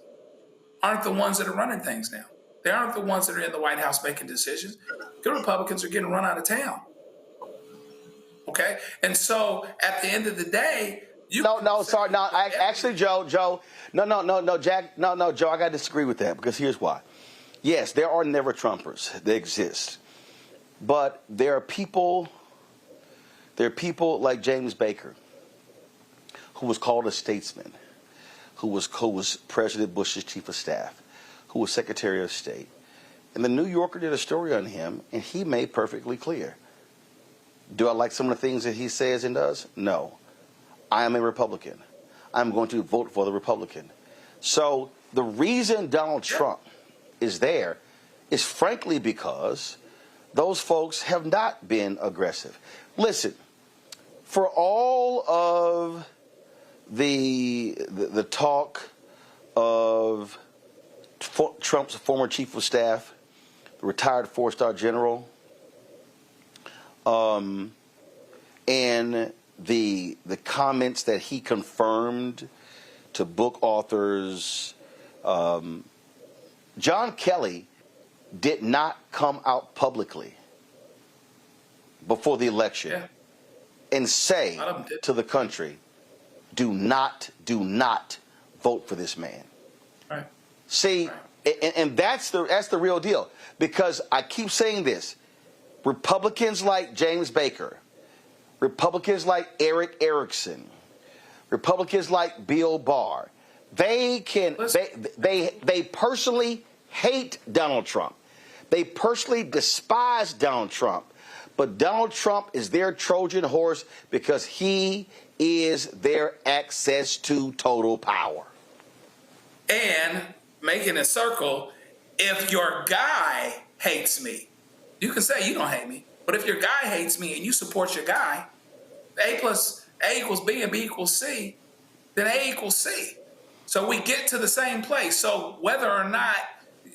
aren't the ones that are running things now. They aren't the ones that are in the White House making decisions. Good Republicans are getting run out of town. Okay? And so at the end of the day, Joe, Jack, Joe, I got to disagree with that, because here's why. Yes, there are never Trumpers. They exist. But there are people like James Baker, who was called a statesman, who was President Bush's chief of staff, who was Secretary of State. And the New Yorker did a story on him, and he made perfectly clear. Do I like some of the things that he says and does? No. I am a Republican. I'm going to vote for the Republican. So the reason Donald Trump is there is frankly because those folks have not been aggressive. Listen, for all of the talk of Trump's former chief of staff, retired 4-star general, and the comments that he confirmed to book authors, John Kelly did not come out publicly before the election and say to the country, do not vote for this man. Right. See, and that's the real deal, because I keep saying this. Republicans like James Baker, Republicans like Eric Erickson, Republicans like Bill Barr, they personally hate Donald Trump. They personally despise Donald Trump. But Donald Trump is their Trojan horse because he is their access to total power. And making a circle, if your guy hates me, you can say you don't hate me, but if your guy hates me and you support your guy, A equals B and B equals C, then A equals C. So we get to the same place. So whether or not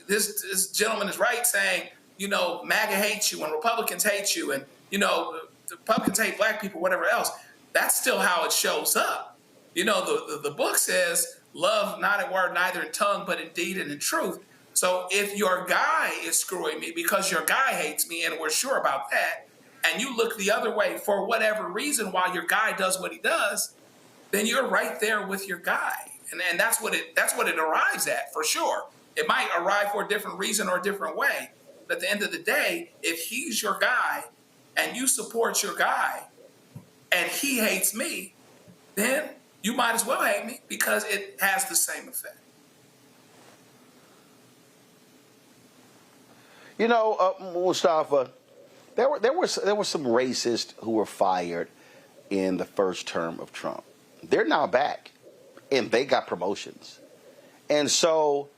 this gentleman is right saying, you know, MAGA hates you and Republicans hate you and, you know, the Republicans hate black people, whatever else, that's still how it shows up. You know, the book says, love not in word, neither in tongue, but in deed and in truth. So if your guy is screwing me because your guy hates me, and we're sure about that, and you look the other way for whatever reason while your guy does what he does, then you're right there with your guy. And that's what it arrives at, for sure. It might arrive for a different reason or a different way. But at the end of the day, if he's your guy and you support your guy and he hates me, then you might as well hate me because it has the same effect. You know, Mustafa, there were some racists who were fired in the first term of Trump. They're now back, and they got promotions. And so,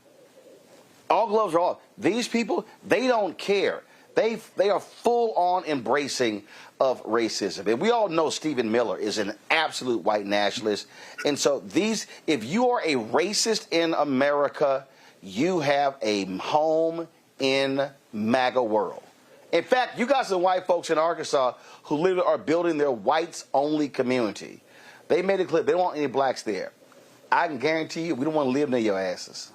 all gloves are off. These people, they don't care. They are full on embracing of racism. And we all know Stephen Miller is an absolute white nationalist. And so if you are a racist in America, you have a home in MAGA world. In fact, you got some white folks in Arkansas who literally are building their whites-only community. They made it clear they don't want any blacks there. I can guarantee you we don't want to live near your asses.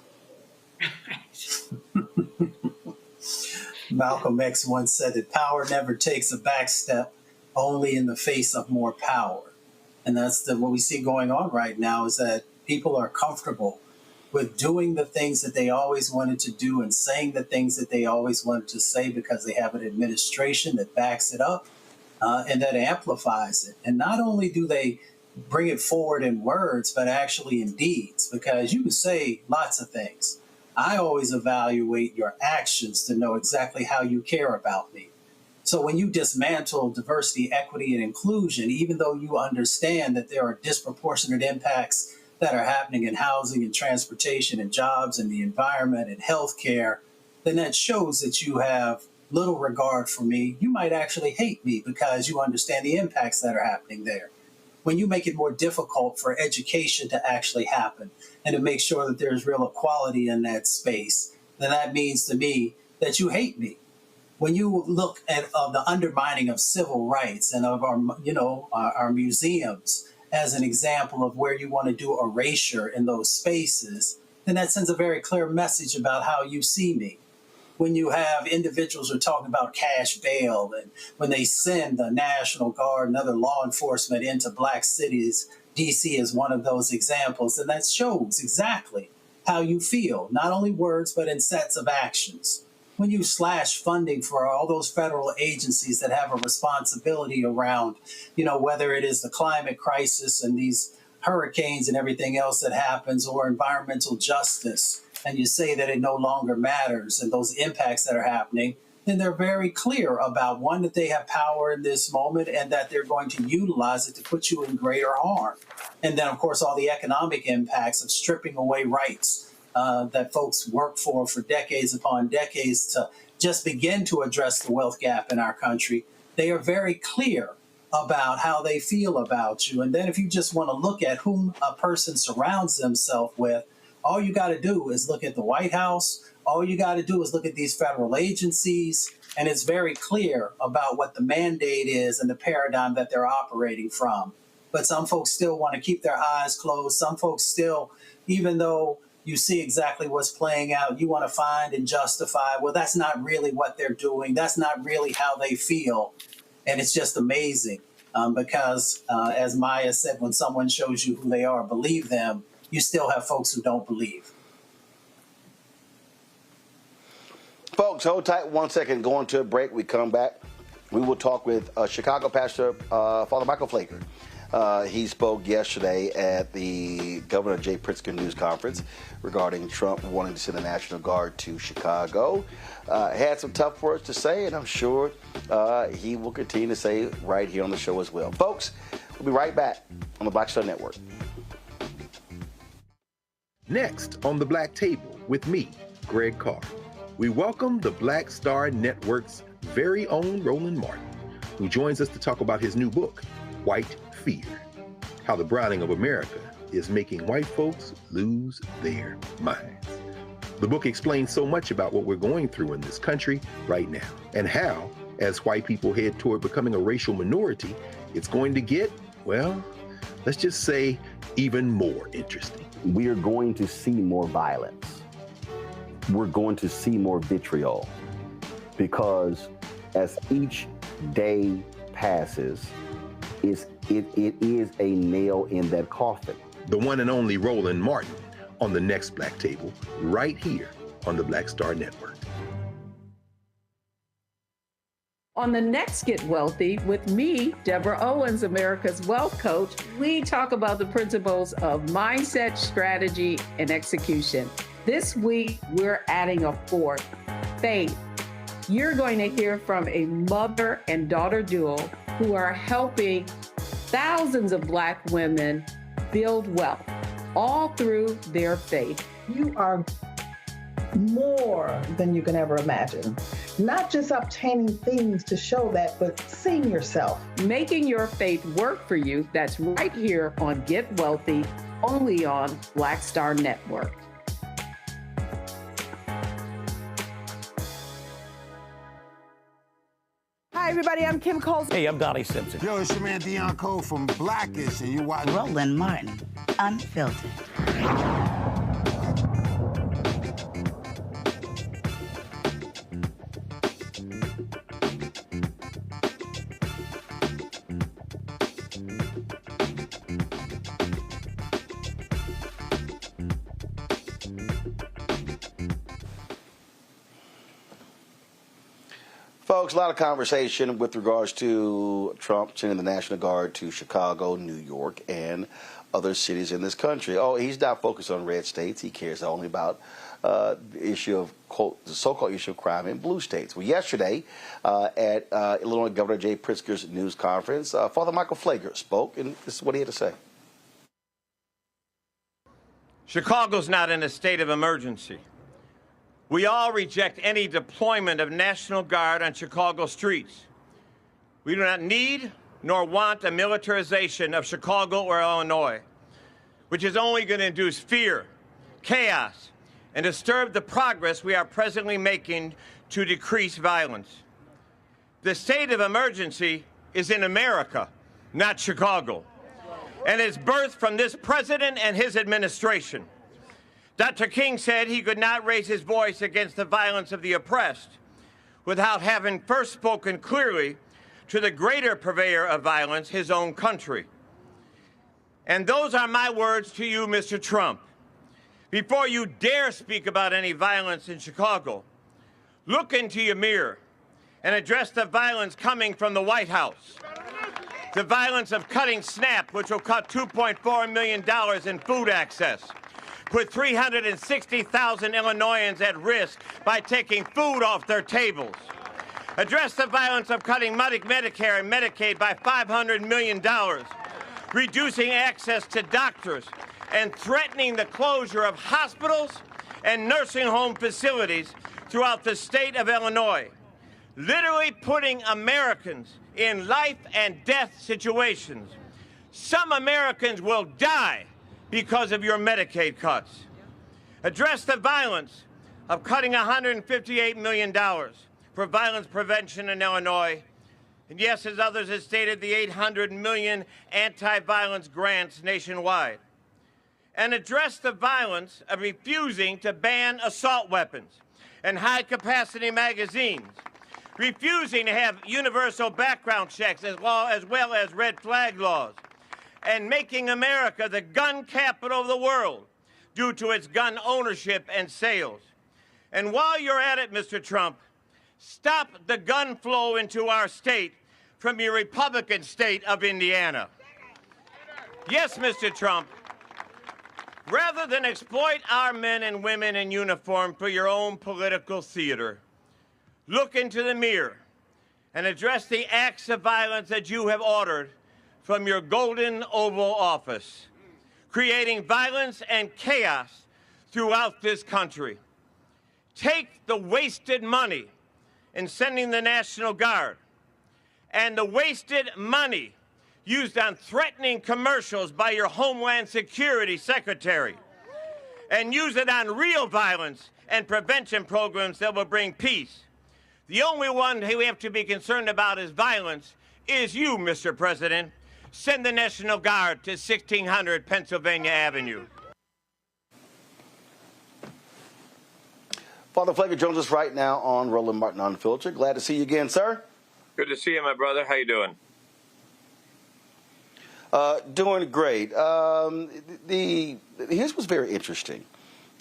Malcolm X once said that power never takes a back step, only in the face of more power. And that's what we see going on right now, is that people are comfortable with doing the things that they always wanted to do and saying the things that they always wanted to say because they have an administration that backs it up and that amplifies it. And not only do they bring it forward in words, but actually in deeds, because you can say lots of things. I always evaluate your actions to know exactly how you care about me. So when you dismantle diversity, equity, and inclusion, even though you understand that there are disproportionate impacts that are happening in housing and transportation and jobs and the environment and healthcare, then that shows that you have little regard for me. You might actually hate me because you understand the impacts that are happening there. When you make it more difficult for education to actually happen and to make sure that there's real equality in that space, then that means to me that you hate me. When you look at the undermining of civil rights and of our museums as an example of where you want to do erasure in those spaces, then that sends a very clear message about how you see me. When you have individuals who are talking about cash bail, and when they send the National Guard and other law enforcement into black cities, DC is one of those examples, and that shows exactly how you feel, not only words, but in sets of actions. When you slash funding for all those federal agencies that have a responsibility around, whether it is the climate crisis and these hurricanes and everything else that happens, or environmental justice, and you say that it no longer matters and those impacts that are happening, then they're very clear about, one, that they have power in this moment and that they're going to utilize it to put you in greater harm. And then, of course, all the economic impacts of stripping away rights that folks work for decades upon decades to just begin to address the wealth gap in our country. They are very clear about how they feel about you. And then if you just want to look at whom a person surrounds themselves with, all you got to do is look at the White House. All you got to do is look at these federal agencies. And it's very clear about what the mandate is and the paradigm that they're operating from. But some folks still want to keep their eyes closed. Some folks still, even though you see exactly what's playing out, you want to find and justify, well, that's not really what they're doing. That's not really how they feel. And it's just amazing because, as Maya said, when someone shows you who they are, believe them, you still have folks who don't believe. Folks, hold tight 1 second. Going to a break. We come back. We will talk with Chicago pastor, Father Michael Pfleger. He spoke yesterday at the Governor Jay Pritzker news conference regarding Trump wanting to send the National Guard to Chicago. Had some tough words to say, and I'm sure he will continue to say right here on the show as well. Folks, we'll be right back on the Black Star Network. Next on the Black Table with me, Greg Carr, we welcome the Black Star Network's very own Roland Martin, who joins us to talk about his new book, White Fear, how the browning of America is making white folks lose their minds. The book explains so much about what we're going through in this country right now, and how, as white people head toward becoming a racial minority, it's going to get, well, let's just say, even more interesting. We are going to see more violence. We're going to see more vitriol, because as each day passes, it is a nail in that coffin. The one and only Roland Martin on the next Black Table, right here on the Black Star Network. On the next Get Wealthy with me, Deborah Owens, America's Wealth Coach, we talk about the principles of mindset, strategy, and execution. This week, we're adding a fourth, faith. You're going to hear from a mother and daughter duo who are helping thousands of Black women build wealth, all through their faith. You are more than you can ever imagine. Not just obtaining things to show that, but seeing yourself. Making your faith work for you. That's right here on Get Wealthy, only on Black Star Network. Hi, everybody. I'm Kim Coles. Hey, I'm Donnie Simpson. Yo, it's your man Deion Cole from Blackish, and you watch Roland Martin, Unfiltered. Folks, a lot of conversation with regards to Trump sending the National Guard to Chicago, New York, and other cities in this country. Oh, he's not focused on red states. He cares only about the issue of, quote, the so-called issue of crime in blue states. Well, yesterday at Illinois Governor Jay Pritzker's news conference, Father Michael Pfleger spoke, and this is what he had to say. Chicago's not in a state of emergency. We all reject any deployment of National Guard on Chicago streets. We do not need nor want a militarization of Chicago or Illinois, which is only going to induce fear, chaos, and disturb the progress we are presently making to decrease violence. The state of emergency is in America, not Chicago, and is birthed from this president and his administration. Dr. King said he could not raise his voice against the violence of the oppressed without having first spoken clearly to the greater purveyor of violence, his own country. And those are my words to you, Mr. Trump. Before you dare speak about any violence in Chicago, look into your mirror and address the violence coming from the White House. The violence of cutting SNAP, which will cut $2.4 million in food access, put 360,000 Illinoisans at risk by taking food off their tables. Address the violence of cutting Medicare and Medicaid by $500 million, reducing access to doctors, and threatening the closure of hospitals and nursing home facilities throughout the state of Illinois, literally putting Americans in life and death situations. Some Americans will die because of your Medicaid cuts. Address the violence of cutting $158 million for violence prevention in Illinois. And yes, as others have stated, the $800 million anti-violence grants nationwide. And address the violence of refusing to ban assault weapons and high-capacity magazines, refusing to have universal background checks as well as red flag laws, and making America the gun capital of the world due to its gun ownership and sales. And while you're at it, Mr. Trump, stop the gun flow into our state from your Republican state of Indiana. Yes, Mr. Trump, rather than exploit our men and women in uniform for your own political theater, look into the mirror and address the acts of violence that you have ordered from your golden Oval Office, creating violence and chaos throughout this country. Take the wasted money in sending the National Guard and the wasted money used on threatening commercials by your Homeland Security Secretary and use it on real violence and prevention programs that will bring peace. The only one who we have to be concerned about is violence is you, Mr. President. Send the National Guard to 1600 Pennsylvania Avenue. Father Pfleger joins us right now on Roland Martin Unfiltered. Glad to see you again, sir. Good to see you, my brother. How you doing? Doing great. Here's what's very interesting.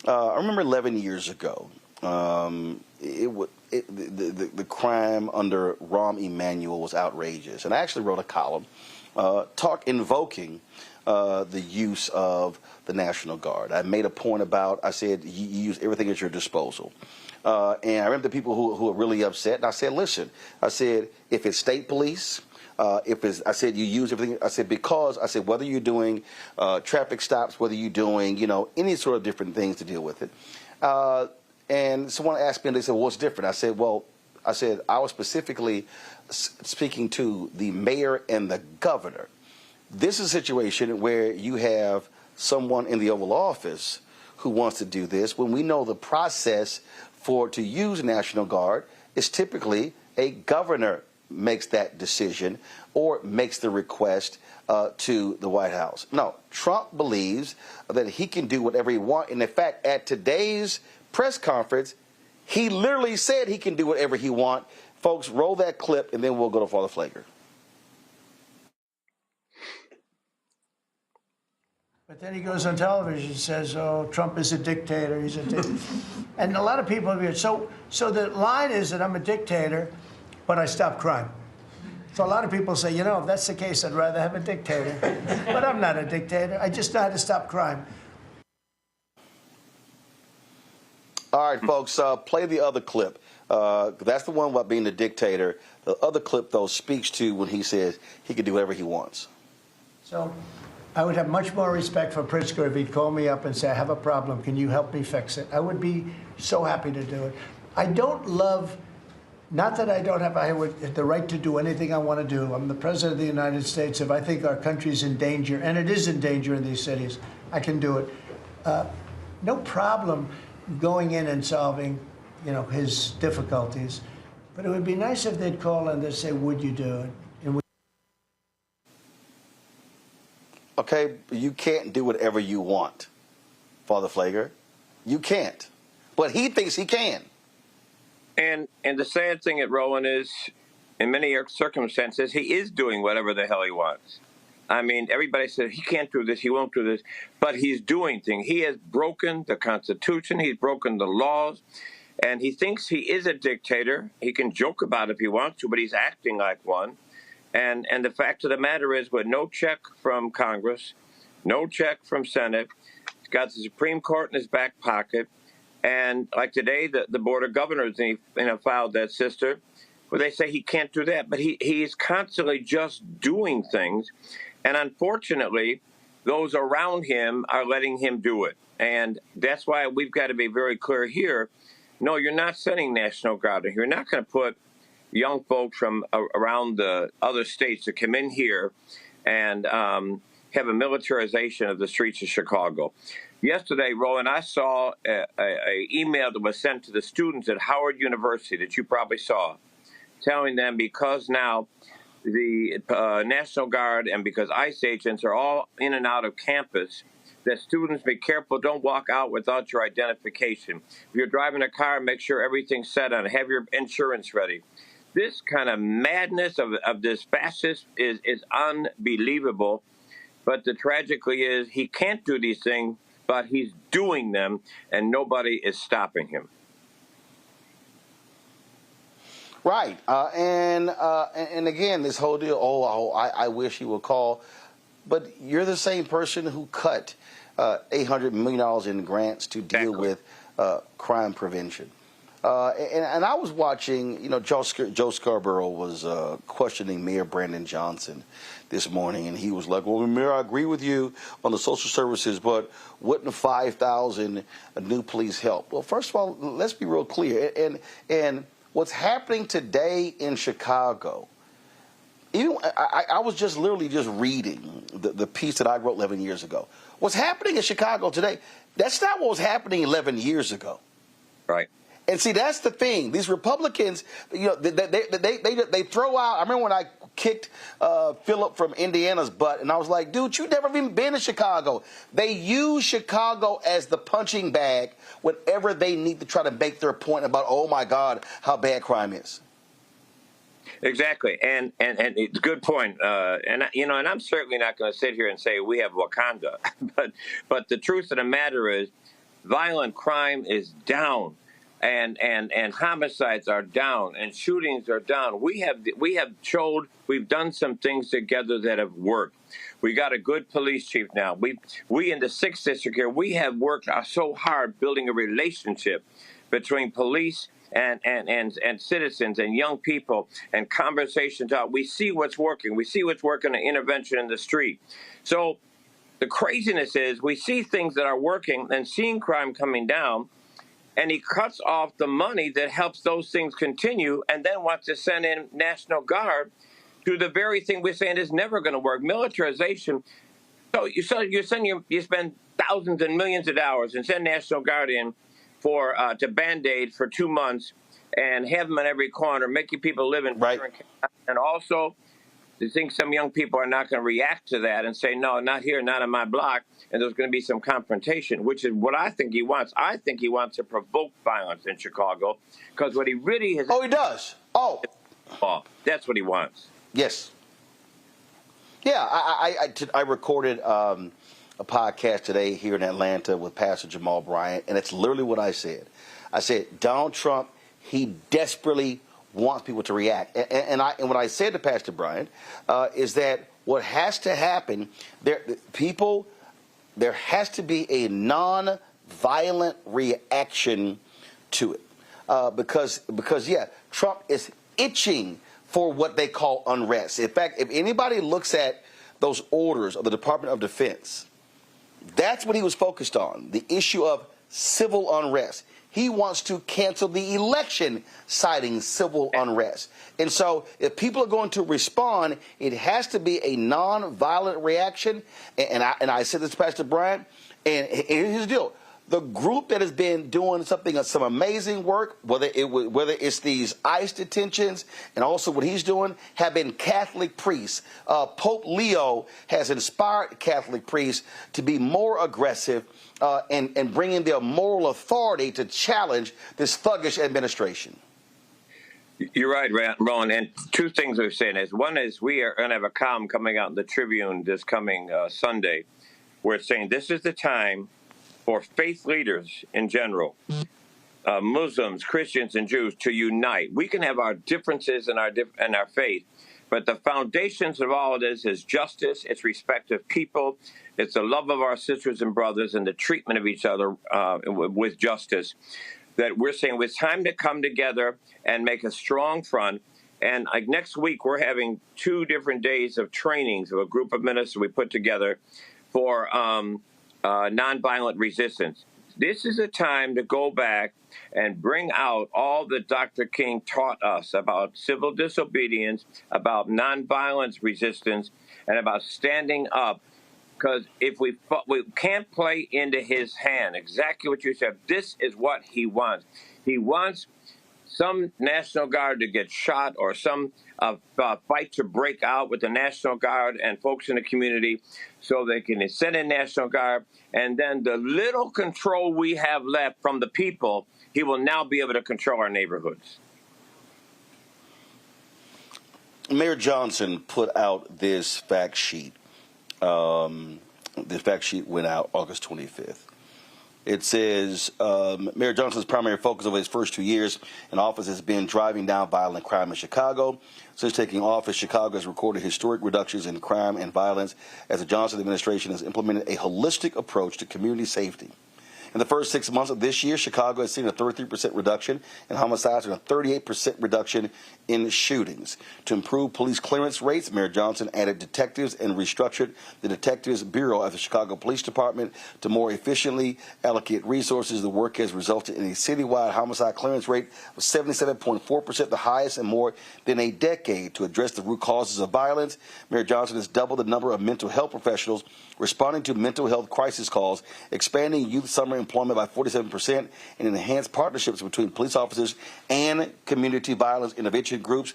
I remember 11 years ago, the crime under Rahm Emanuel was outrageous. And I actually wrote a column invoking the use of the National Guard. I made a point about, I said, you use everything at your disposal. And I remember the people who were really upset. And I said, listen, I said, if it's state police, I said, you use everything. I said, because, I said, whether you're doing traffic stops, whether you're doing, any sort of different things to deal with it. And someone asked me, and they said, well, what's different? I said, I was specifically speaking to the mayor and the governor. This is a situation where you have someone in the Oval Office who wants to do this, when we know the process to use National Guard is typically a governor makes that decision or makes the request to the White House. No, Trump believes that he can do whatever he wants. And in fact, at today's press conference, he literally said he can do whatever he wants. Folks, roll that clip, and then we'll go to Father Pfleger. But then he goes on television and says, oh, Trump is a dictator, he's a dictator. And a lot of people are so the line is that I'm a dictator, but I stop crime. So a lot of people say, if that's the case, I'd rather have a dictator. But I'm not a dictator. I just know how to stop crime. All right, folks, play the other clip. That's the one about being a dictator. The other clip, though, speaks to when he says he can do whatever he wants. So I would have much more respect for Pritzker if he'd call me up and say, I have a problem. Can you help me fix it? I would be so happy to do it. I don't love, not that I have the right to do anything I want to do. I'm the president of the United States. If I think our country's in danger, and it is in danger in these cities, I can do it. No problem going in and solving, his difficulties. But it would be nice if they'd call and they'd say, would you do it? Okay, you can't do whatever you want, Father Pfleger. You can't. But he thinks he can. And the sad thing at Roland is, in many circumstances, he is doing whatever the hell he wants. I mean, everybody says he can't do this, he won't do this, but he's doing things. He has broken the Constitution, he's broken the laws, and he thinks he is a dictator. He can joke about it if he wants to, but he's acting like one. And the fact of the matter is, with no check from Congress, no check from Senate, he's got the Supreme Court in his back pocket. And like today, the Board of Governors filed that sister where they say he can't do that. But he's constantly just doing things. And unfortunately, those around him are letting him do it. And that's why we've got to be very clear here. No, you're not sending National Guard. You're not going to put young folks from around the other states to come in here and have a militarization of the streets of Chicago. Yesterday, Roland, I saw an email that was sent to the students at Howard University that you probably saw, telling them because now the National Guard and because ICE agents are all in and out of campus, that students be careful, don't walk out without your identification. If you're driving a car, make sure everything's set on, have your insurance ready. This kind of madness of this fascist is unbelievable. But the tragically is he can't do these things, but he's doing them, and nobody is stopping him. Right. And again, this whole deal, I wish he would call. But you're the same person who cut $800 million in grants to deal with crime prevention. And I was watching, Joe Scarborough was questioning Mayor Brandon Johnson this morning, and he was like, well, Mayor, I agree with you on the social services, but wouldn't 5,000 new police help? Well, first of all, let's be real clear. And what's happening today in Chicago, even I was just literally just reading the piece that I wrote 11 years ago. What's happening in Chicago today, that's not what was happening 11 years ago. Right. And see, that's the thing. These Republicans, they throw out. I remember when I kicked Philip from Indiana's butt, and I was like, dude, you never even been to Chicago. They use Chicago as the punching bag whenever they need to try to make their point about, oh my God, how bad crime is. Exactly, and it's a good point. And I'm certainly not going to sit here and say we have Wakanda, but the truth of the matter is, violent crime is down. And homicides are down, and shootings are down. We have showed we've done some things together that have worked. We got a good police chief now. We in the 6th district here, we have worked so hard building a relationship between police and citizens and young people and conversations out. We see what's working. We see what's working in intervention in the street. So the craziness is we see things that are working and seeing crime coming down, and he cuts off the money that helps those things continue and then wants to send in National Guard to the very thing we're saying is never going to work, militarization. So you spend thousands and millions of dollars and send National Guard in to Band-Aid for 2 months and have them on every corner, making people live in fear and also to think some young people are not going to react to that and say, no, not here, not on my block, and there's going to be some confrontation, which is what I think he wants. I think he wants to provoke violence in Chicago, because what he really has... Oh, he does? Oh. That's what he wants. Yes. Yeah, I recorded a podcast today here in Atlanta with Pastor Jamal Bryant, and it's literally what I said. I said, Donald Trump, he desperately wants people to react. And what I said to Pastor Bryant is that what has to happen, there has to be a non-violent reaction to it. Because Trump is itching for what they call unrest. In fact, if anybody looks at those orders of the Department of Defense, that's what he was focused on, the issue of civil unrest. He wants to cancel the election citing civil unrest. And so if people are going to respond, it has to be a non-violent reaction. And I said this to Pastor Bryant, and here's the deal. The group that has been doing some amazing work, whether it's these ICE detentions and also what he's doing, have been Catholic priests. Pope Leo has inspired Catholic priests to be more aggressive and bringing their moral authority to challenge this thuggish administration. You're right, Roland. And two things we're saying is, one is we are going to have a column coming out in the Tribune this coming Sunday, where it's saying this is the time for faith leaders in general, Muslims, Christians, and Jews to unite. We can have our differences in our faith, but the foundations of all of this is justice, it's respect of people, it's the love of our sisters and brothers, and the treatment of each other with justice. That we're saying it's time to come together and make a strong front. And like next week, we're having 2 different days of trainings of a group of ministers we put together for nonviolent resistance. This is a time to go back and bring out all that Dr. King taught us about civil disobedience, about nonviolence resistance, and about standing up. Because if we can't play into his hand, exactly what you said, this is what he wants. He wants some National Guard to get shot or some fight to break out with the National Guard and folks in the community so they can send in National Guard. And then the little control we have left from the people, he will now be able to control our neighborhoods. Mayor Johnson put out this fact sheet. This fact sheet went out August 25th. It says Mayor Johnson's primary focus over his first 2 years in office has been driving down violent crime in Chicago. Since taking office, Chicago has recorded historic reductions in crime and violence as the Johnson administration has implemented a holistic approach to community safety. In the first 6 months of this year, Chicago has seen a 33% reduction in homicides and a 38% reduction in shootings. To improve police clearance rates, Mayor Johnson added detectives and restructured the Detectives Bureau at the Chicago Police Department to more efficiently allocate resources. The work has resulted in a citywide homicide clearance rate of 77.4%, the highest in more than a decade. To address the root causes of violence, Mayor Johnson has doubled the number of mental health professionals responding to mental health crisis calls, expanding youth summer employment by 47%, and enhanced partnerships between police officers and community violence intervention groups.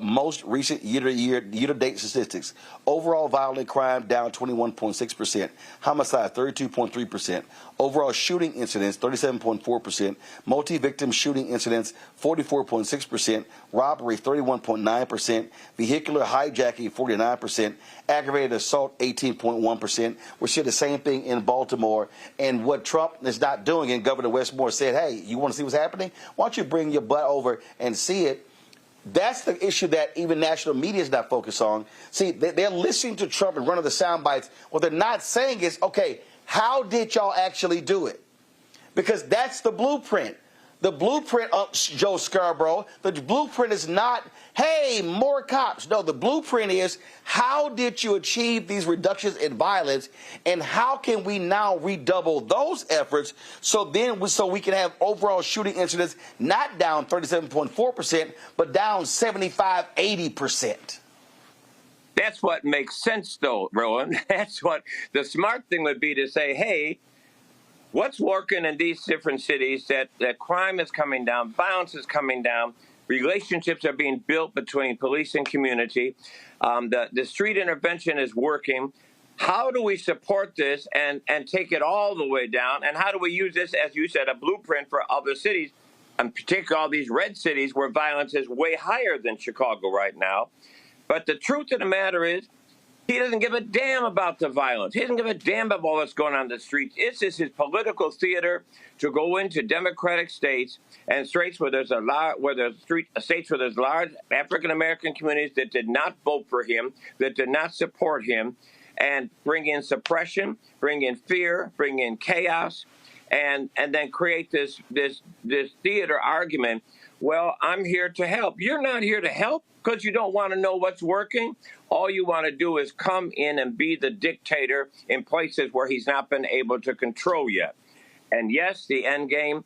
Most recent year-to-date statistics: overall violent crime down 21.6%, homicide 32.3%, overall shooting incidents 37.4%, multi-victim shooting incidents 44.6%, robbery 31.9%, vehicular hijacking 49%, aggravated assault 18.1%. We're seeing the same thing in Baltimore. And what Trump is not doing, and Governor Westmore said, hey, you want to see what's happening? Why don't you bring your butt over and see it? That's the issue that even national media is not focused on. See, they're listening to Trump and running the sound bites. What they're not saying is, okay, how did y'all actually do it? Because that's the blueprint. The blueprint of Joe Scarborough, the blueprint is not, hey, more cops. No, the blueprint is, how did you achieve these reductions in violence, and how can we now redouble those efforts so we can have overall shooting incidents not down 37.4%, but down 75, 80%. That's what makes sense, though, Roland. That's what the smart thing would be, to say, hey, what's working in these different cities, that crime is coming down, violence is coming down, relationships are being built between police and community, the street intervention is working. How do we support this and take it all the way down? And how do we use this, as you said, a blueprint for other cities, and particularly all these red cities where violence is way higher than Chicago right now? But the truth of the matter is, he doesn't give a damn about the violence. He doesn't give a damn about what's going on in the streets. It's just his political theater to go into Democratic states and states where there's states where there's large African American communities that did not vote for him, that did not support him, and bring in suppression, bring in fear, bring in chaos, and then create this theater argument. Well, I'm here to help. You're not here to help because you don't want to know what's working. All you want to do is come in and be the dictator in places where he's not been able to control yet. And yes, the end game,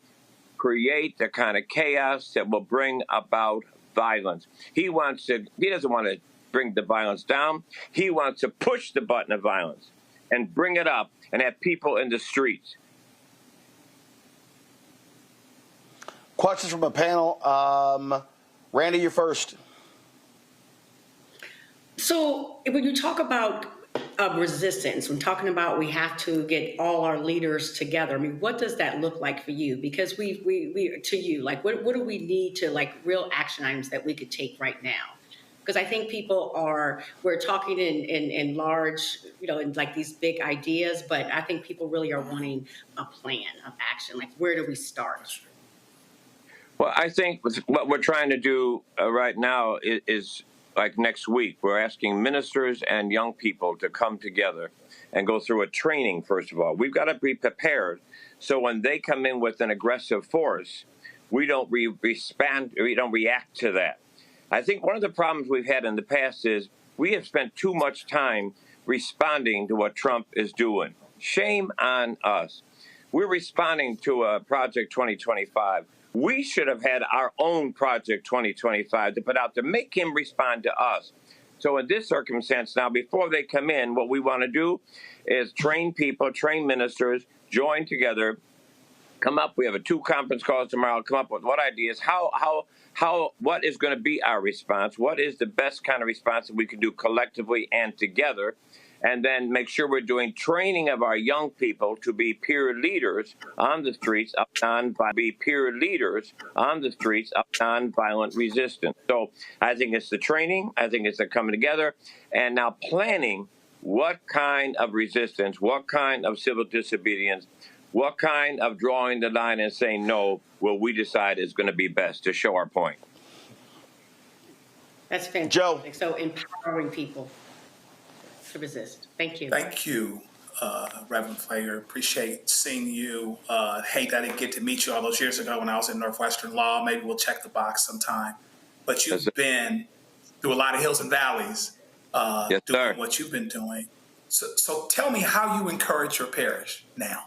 create the kind of chaos that will bring about violence. He doesn't want to bring the violence down. He wants to push the button of violence and bring it up and have people in the streets. Questions from a panel. Randy, you're first. So when you talk about resistance, when talking about we have to get all our leaders together, I mean, what does that look like for you? Because we to you, like, what do we need to, like, real action items that we could take right now? Because I think we're talking in large, in like these big ideas, but I think people really are wanting a plan of action. Like, where do we start? Well, I think what we're trying to do right now is like next week, we're asking ministers and young people to come together and go through a training, first of all. We've got to be prepared so when they come in with an aggressive force, we don't respond, we don't react to that. I think one of the problems we've had in the past is we have spent too much time responding to what Trump is doing. Shame on us. We're responding to Project 2025. We should have had our own Project 2025 to put out to make him respond to us. So in this circumstance now, before they come in, what we want to do is train people, train ministers, join together, come up. We have 2 conference calls tomorrow. Come up with what ideas, what is going to be our response? What is the best kind of response that we can do collectively and together? And then make sure we're doing training of our young people to be peer leaders on the streets of nonviolent resistance. So I think it's the training. I think it's the coming together and now planning what kind of resistance, what kind of civil disobedience, what kind of drawing the line and saying no will we decide is going to be best to show our point. That's fantastic. Joe. So empowering people to resist. Thank you. Thank you, Reverend Pfleger. Appreciate seeing you. Hate that I didn't get to meet you all those years ago when I was in Northwestern Law. Maybe we'll check the box sometime. But you've been through a lot of hills and valleys doing what you've been doing. So tell me how you encourage your parish now.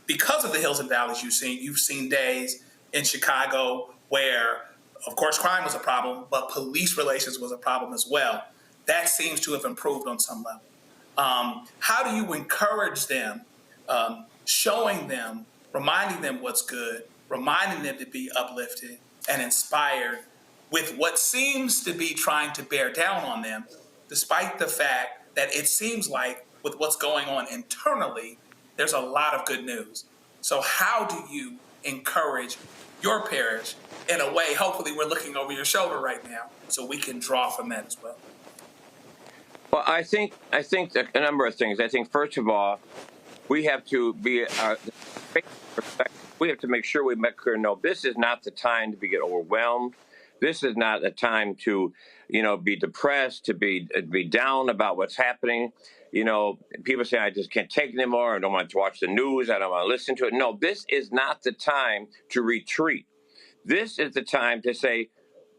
Because of the hills and valleys you've seen days in Chicago where, of course, crime was a problem, but police relations was a problem as well. That seems to have improved on some level. How do you encourage them, showing them, reminding them what's good, reminding them to be uplifted and inspired with what seems to be trying to bear down on them, despite the fact that it seems like with what's going on internally, there's a lot of good news. So how do you encourage your parish in a way, hopefully we're looking over your shoulder right now, so we can draw from that as well? Well, I think that a number of things. I think, first of all, we have to be we have to make sure we make clear, no, this is not the time to get overwhelmed. This is not a time to, be depressed, to be down about what's happening. People say, I just can't take it anymore. I don't want to watch the news. I don't want to listen to it. No, this is not the time to retreat. This is the time to say,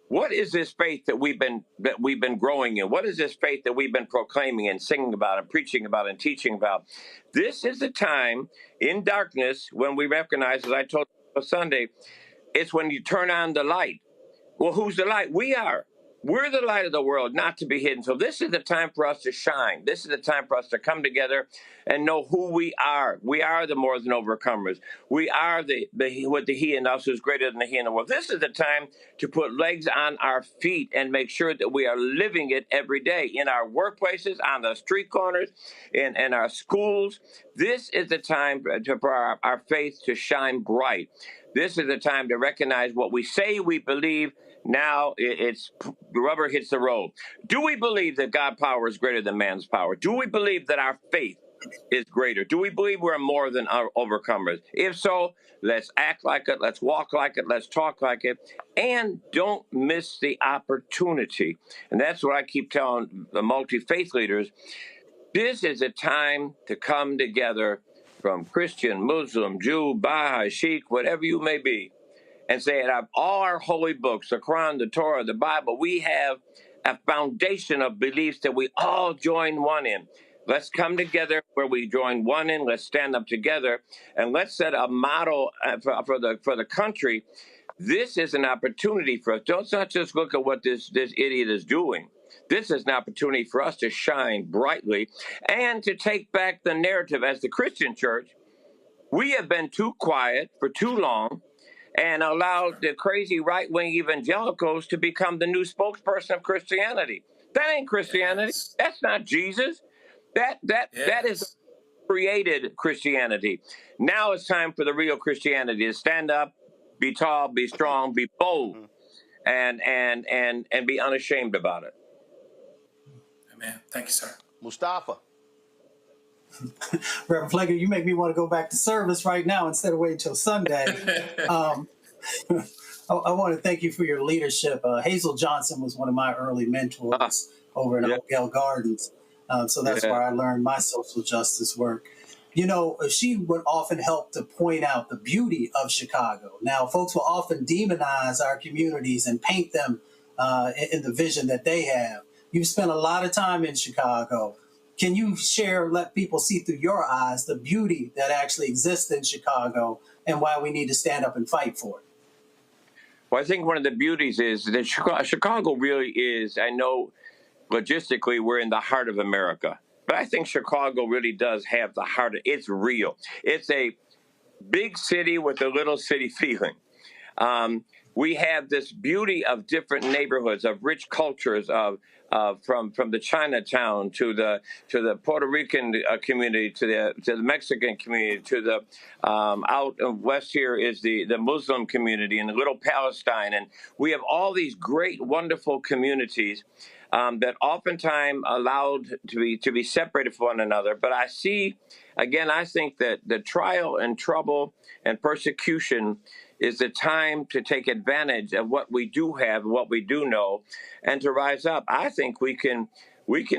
what is this faith that we've been growing in? What is this faith that we've been proclaiming and singing about and preaching about and teaching about? This is the time in darkness when we recognize, as I told you Sunday, it's when you turn on the light. Well, who's the light? We are. We're the light of the world, not to be hidden. So this is the time for us to shine. This is the time for us to come together and know who we are. We are the more than overcomers. We are the he in us who's greater than the he in the world. This is the time to put legs on our feet and make sure that we are living it every day in our workplaces, on the street corners, in our schools. This is the time for our faith to shine bright. This is the time to recognize what we say we believe. Now it's the rubber hits the road. Do we believe that God's power is greater than man's power? Do we believe that our faith is greater? Do we believe we're more than our overcomers? If so, let's act like it. Let's walk like it. Let's talk like it. And don't miss the opportunity. And that's what I keep telling the multi-faith leaders. This is a time to come together from Christian, Muslim, Jew, Baha'i, Sikh, whatever you may be, and say, out of all our holy books, the Quran, the Torah, the Bible, we have a foundation of beliefs that we all join one in. Let's come together where we join one in. Let's stand up together, and let's set a model for the country. This is an opportunity for us. Don't not just look at what this idiot is doing. This is an opportunity for us to shine brightly and to take back the narrative. As the Christian church, we have been too quiet for too long and allowed the crazy right-wing evangelicals to become the new spokesperson of Christianity. That ain't Christianity. That's not Jesus. That is created Christianity. Now it's time for the real Christianity to stand up, be tall, be strong, be bold, and be unashamed about it. Amen. Thank you, sir. Mustafa. Reverend Pfleger, you make me want to go back to service right now instead of waiting till Sunday. I want to thank you for your leadership. Hazel Johnson was one of my early mentors over in Oakdale Gardens. So that's where I learned my social justice work. She would often help to point out the beauty of Chicago. Now, folks will often demonize our communities and paint them in the vision that they have. You've spent a lot of time in Chicago. Can you share, let people see through your eyes the beauty that actually exists in Chicago and why we need to stand up and fight for it? Well, I think one of the beauties is that Chicago really is, I know logistically we're in the heart of America, but I think Chicago really does have the heart. It's real. It's a big city with a little city feeling. We have this beauty of different neighborhoods, of rich cultures, from the Chinatown to the Puerto Rican community, to the Mexican community, to the out west here is the Muslim community and the Little Palestine, and we have all these great, wonderful communities that oftentimes allowed to be separated from one another. But I see, again, I think that the trial and trouble and persecution is the time to take advantage of what we do have, what we do know, and to rise up. I think we can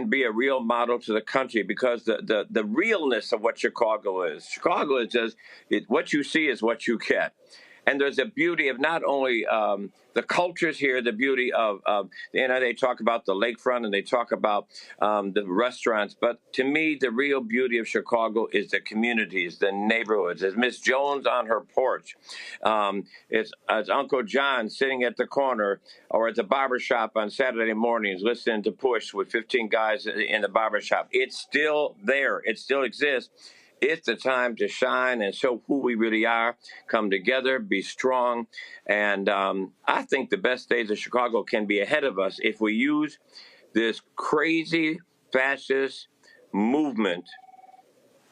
be a real model to the country, because the realness of what Chicago is. Chicago is just, what you see is what you get. And there's a beauty of not only the cultures here, the beauty of, they talk about the lakefront and they talk about the restaurants. But to me, the real beauty of Chicago is the communities, the neighborhoods. It's Miss Jones on her porch. It's Uncle John sitting at the corner or at the barbershop on Saturday mornings listening to Push with 15 guys in the barbershop. It's still there. It still exists. It's the time to shine and show who we really are, come together, be strong. And I think the best days of Chicago can be ahead of us if we use this crazy fascist movement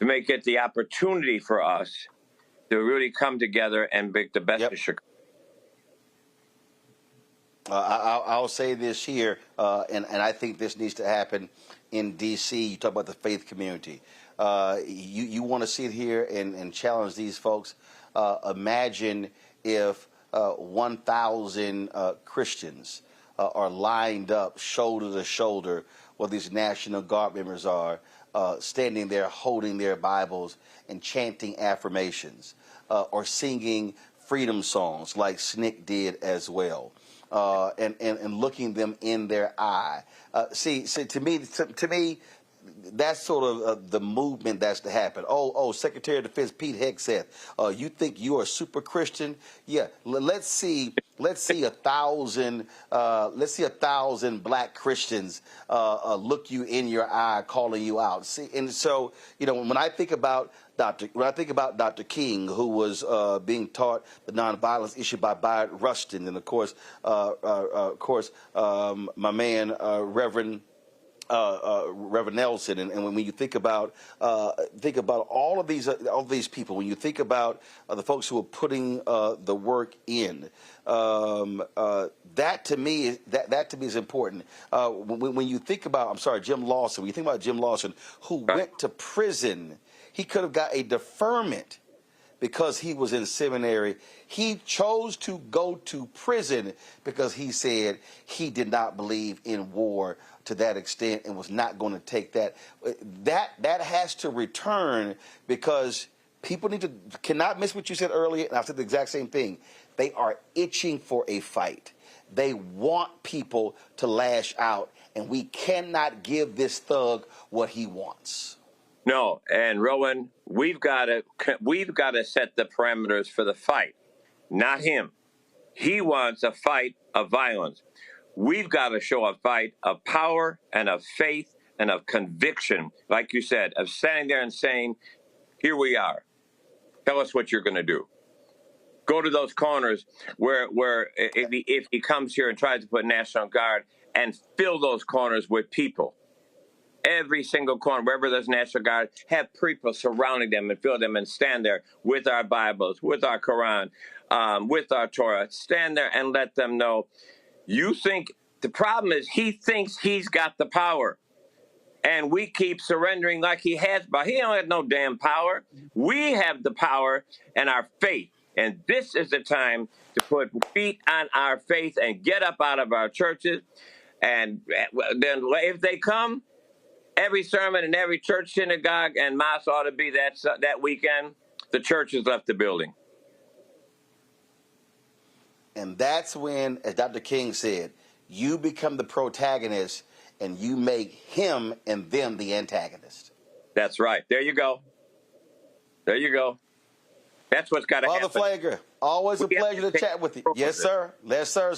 to make it the opportunity for us to really come together and make the best of Chicago. I'll say this here, and I think this needs to happen in D.C. You talk about the faith community. You want to sit here and challenge these folks. Imagine if 1,000 Christians are lined up shoulder to shoulder where these National Guard members are, standing there holding their Bibles and chanting affirmations, or singing freedom songs like Snick did as well. And looking them in their eye. See, to me, that's sort of the movement that's to happen. Secretary of Defense Pete Hegseth, you think you are super Christian? Yeah, let's see 1,000 black Christians look you in your eye, calling you out. See, and so when I think about Dr. King, who was being taught the nonviolence issue by Bayard Rustin, and of course, my man Reverend Nelson, and when you think about all of these people, when you think about the folks who are putting the work in, that to me is important. When you think about, Jim Lawson, when you think about Jim Lawson, who went to prison, he could have got a deferment because he was in seminary. He chose to go to prison because he said he did not believe in war to that extent and was not going to take that. That has to return, because people cannot miss what you said earlier, and I've said the exact same thing. They are itching for a fight. They want people to lash out, and we cannot give this thug what he wants. No, and Roland, we've got to set the parameters for the fight, not him. He wants a fight of violence. We've got to show a fight of power and of faith and of conviction, like you said, of standing there and saying, here we are. Tell us what you're going to do. Go to those corners where if he comes here and tries to put National Guard, and fill those corners with people. Every single corner, wherever there's National Guard, have people surrounding them and fill them and stand there with our Bibles, with our Quran, with our Torah. Stand there and let them know. You think the problem is he thinks he's got the power, and we keep surrendering like he has, but he don't have no damn power. We have the power and our faith, and this is the time to put feet on our faith and get up out of our churches. And then if they come, every sermon in every church, synagogue, and mosque ought to be that weekend. The church has left the building. And that's when, as Dr. King said, you become the protagonist and you make him and them the antagonist. That's right. There you go. There you go. That's what's got to happen. Father Pfleger, always a pleasure to chat with you. Yes, sir. Yes, sir.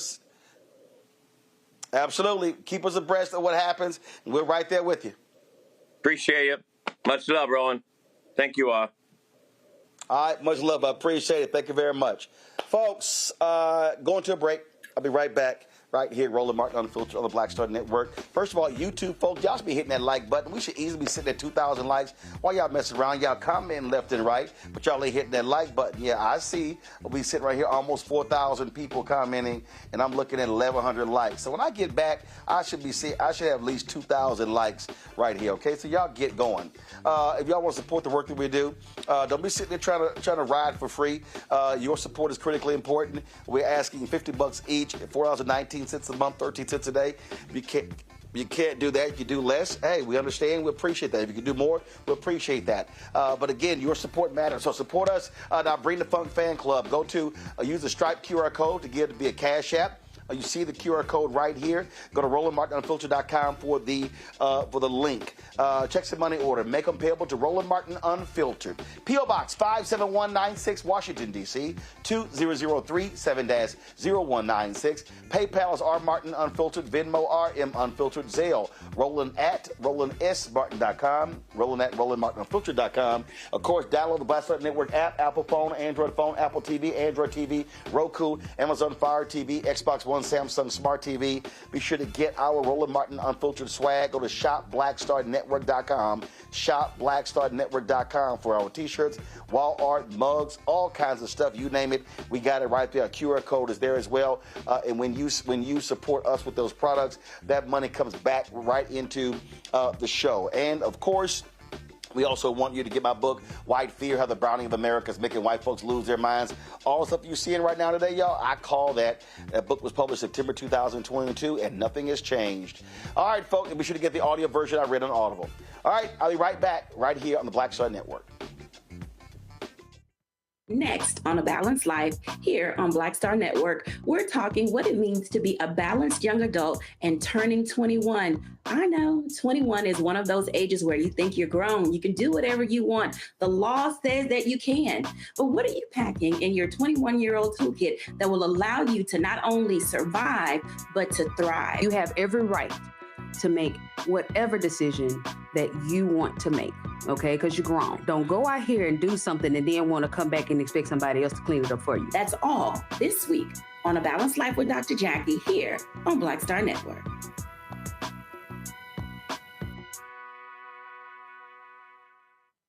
Absolutely. Keep us abreast of what happens, and we're right there with you. Appreciate you. Much love, Roland. Thank you all. All right, much love. I appreciate it. Thank you very much. Folks, going to a break. I'll be right back. Right here, Roland Martin Unfiltered on the Black Star Network. First of all, YouTube folks, y'all should be hitting that like button. We should easily be sitting at 2,000 likes. While y'all messing around, y'all commenting left and right, but y'all ain't hitting that like button. Yeah, I see. We sitting right here, almost 4,000 people commenting, and I'm looking at 1,100 likes. So when I get back, I should have at least 2,000 likes right here. Okay, so y'all get going. If y'all want to support the work that we do, don't be sitting there trying to ride for free. Your support is critically important. We're asking $50 each, $4.19 a month, 13 cents a day. You can't do that. You do less. Hey, we understand. We appreciate that. If you can do more, we appreciate that. But again, your support matters. So support us. Now, Bring the Funk Fan Club. Go to use the Stripe QR code to give to be a Cash App. You see the QR code right here. Go to RolandMartinUnfiltered.com for the link. Check some money order. Make them payable to Roland Martin Unfiltered. P.O. Box 57196, Washington, D.C. 20037-0196. PayPal is R Martin Unfiltered. Venmo RM Unfiltered. Zelle Roland at RolandSMartin.com. Roland at RolandMartinUnfiltered.com. Of course, download the Black Star Network app. Apple phone, Android phone, Apple TV, Android TV, Roku, Amazon Fire TV, Xbox One, Samsung Smart TV. Be sure to get our Roland Martin Unfiltered swag. Go to shopblackstarnetwork.com. Shopblackstarnetwork.com for our t-shirts, wall art, mugs, all kinds of stuff. You name it, we got it right there. A QR code is there as well. And when you support us with those products, that money comes back right into the show. And of course, we also want you to get my book, White Fear, How the Browning of America is Making White Folks Lose Their Minds. All the stuff you're seeing right now today, y'all, I call that. That book was published September 2022, and nothing has changed. All right, folks, be sure to get the audio version I read on Audible. All right, I'll be right back right here on the Black Star Network. Next on A Balanced Life, here on Black Star Network, we're talking what it means to be a balanced young adult and turning 21. I know 21 is one of those ages where you think you're grown. You can do whatever you want. The law says that you can. But what are you packing in your 21-year-old toolkit that will allow you to not only survive, but to thrive? You have every right to make whatever decision that you want to make, okay? Because you're grown. Don't go out here and do something and then want to come back and expect somebody else to clean it up for you. That's all this week on A Balanced Life with Dr. Jackie here on Black Star Network.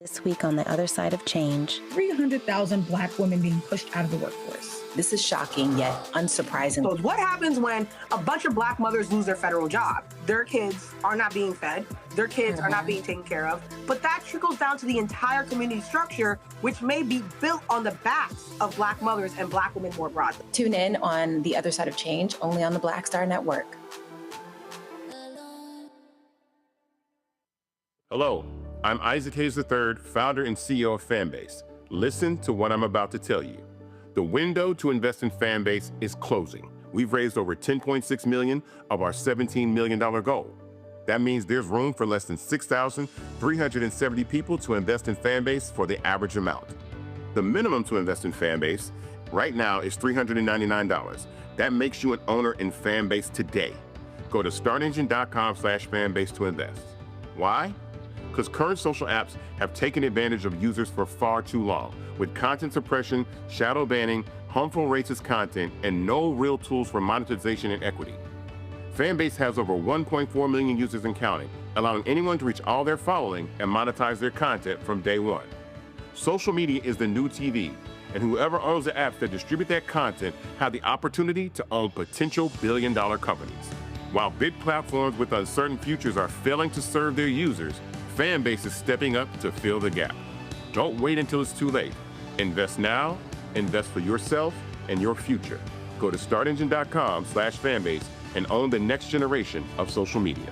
This week on the other side of change. 300,000 Black women being pushed out of the workforce. This is shocking yet unsurprising. So what happens when a bunch of Black mothers lose their federal job? Their kids are not being fed. Their kids are not being taken care of. But that trickles down to the entire community structure, which may be built on the backs of Black mothers and Black women more broadly. Tune in on The Other Side of Change, only on the Black Star Network. Hello, I'm Isaac Hayes III, founder and CEO of Fanbase. Listen to what I'm about to tell you. The window to invest in Fanbase is closing. We've raised over $10.6 million of our $17 million goal. That means there's room for less than 6,370 people to invest in Fanbase for the average amount. The minimum to invest in Fanbase right now is $399. That makes you an owner in Fanbase today. Go to startengine.com/fanbase to invest. Why? Because current social apps have taken advantage of users for far too long, with content suppression, shadow banning, harmful racist content, and no real tools for monetization and equity. Fanbase has over 1.4 million users and counting, allowing anyone to reach all their following and monetize their content from day one. Social media is the new TV, and whoever owns the apps that distribute that content have the opportunity to own potential billion-dollar companies. While big platforms with uncertain futures are failing to serve their users, Fanbase is stepping up to fill the gap. Don't wait until it's too late. Invest now, invest for yourself and your future. Go to startengine.com/fanbase and own the next generation of social media.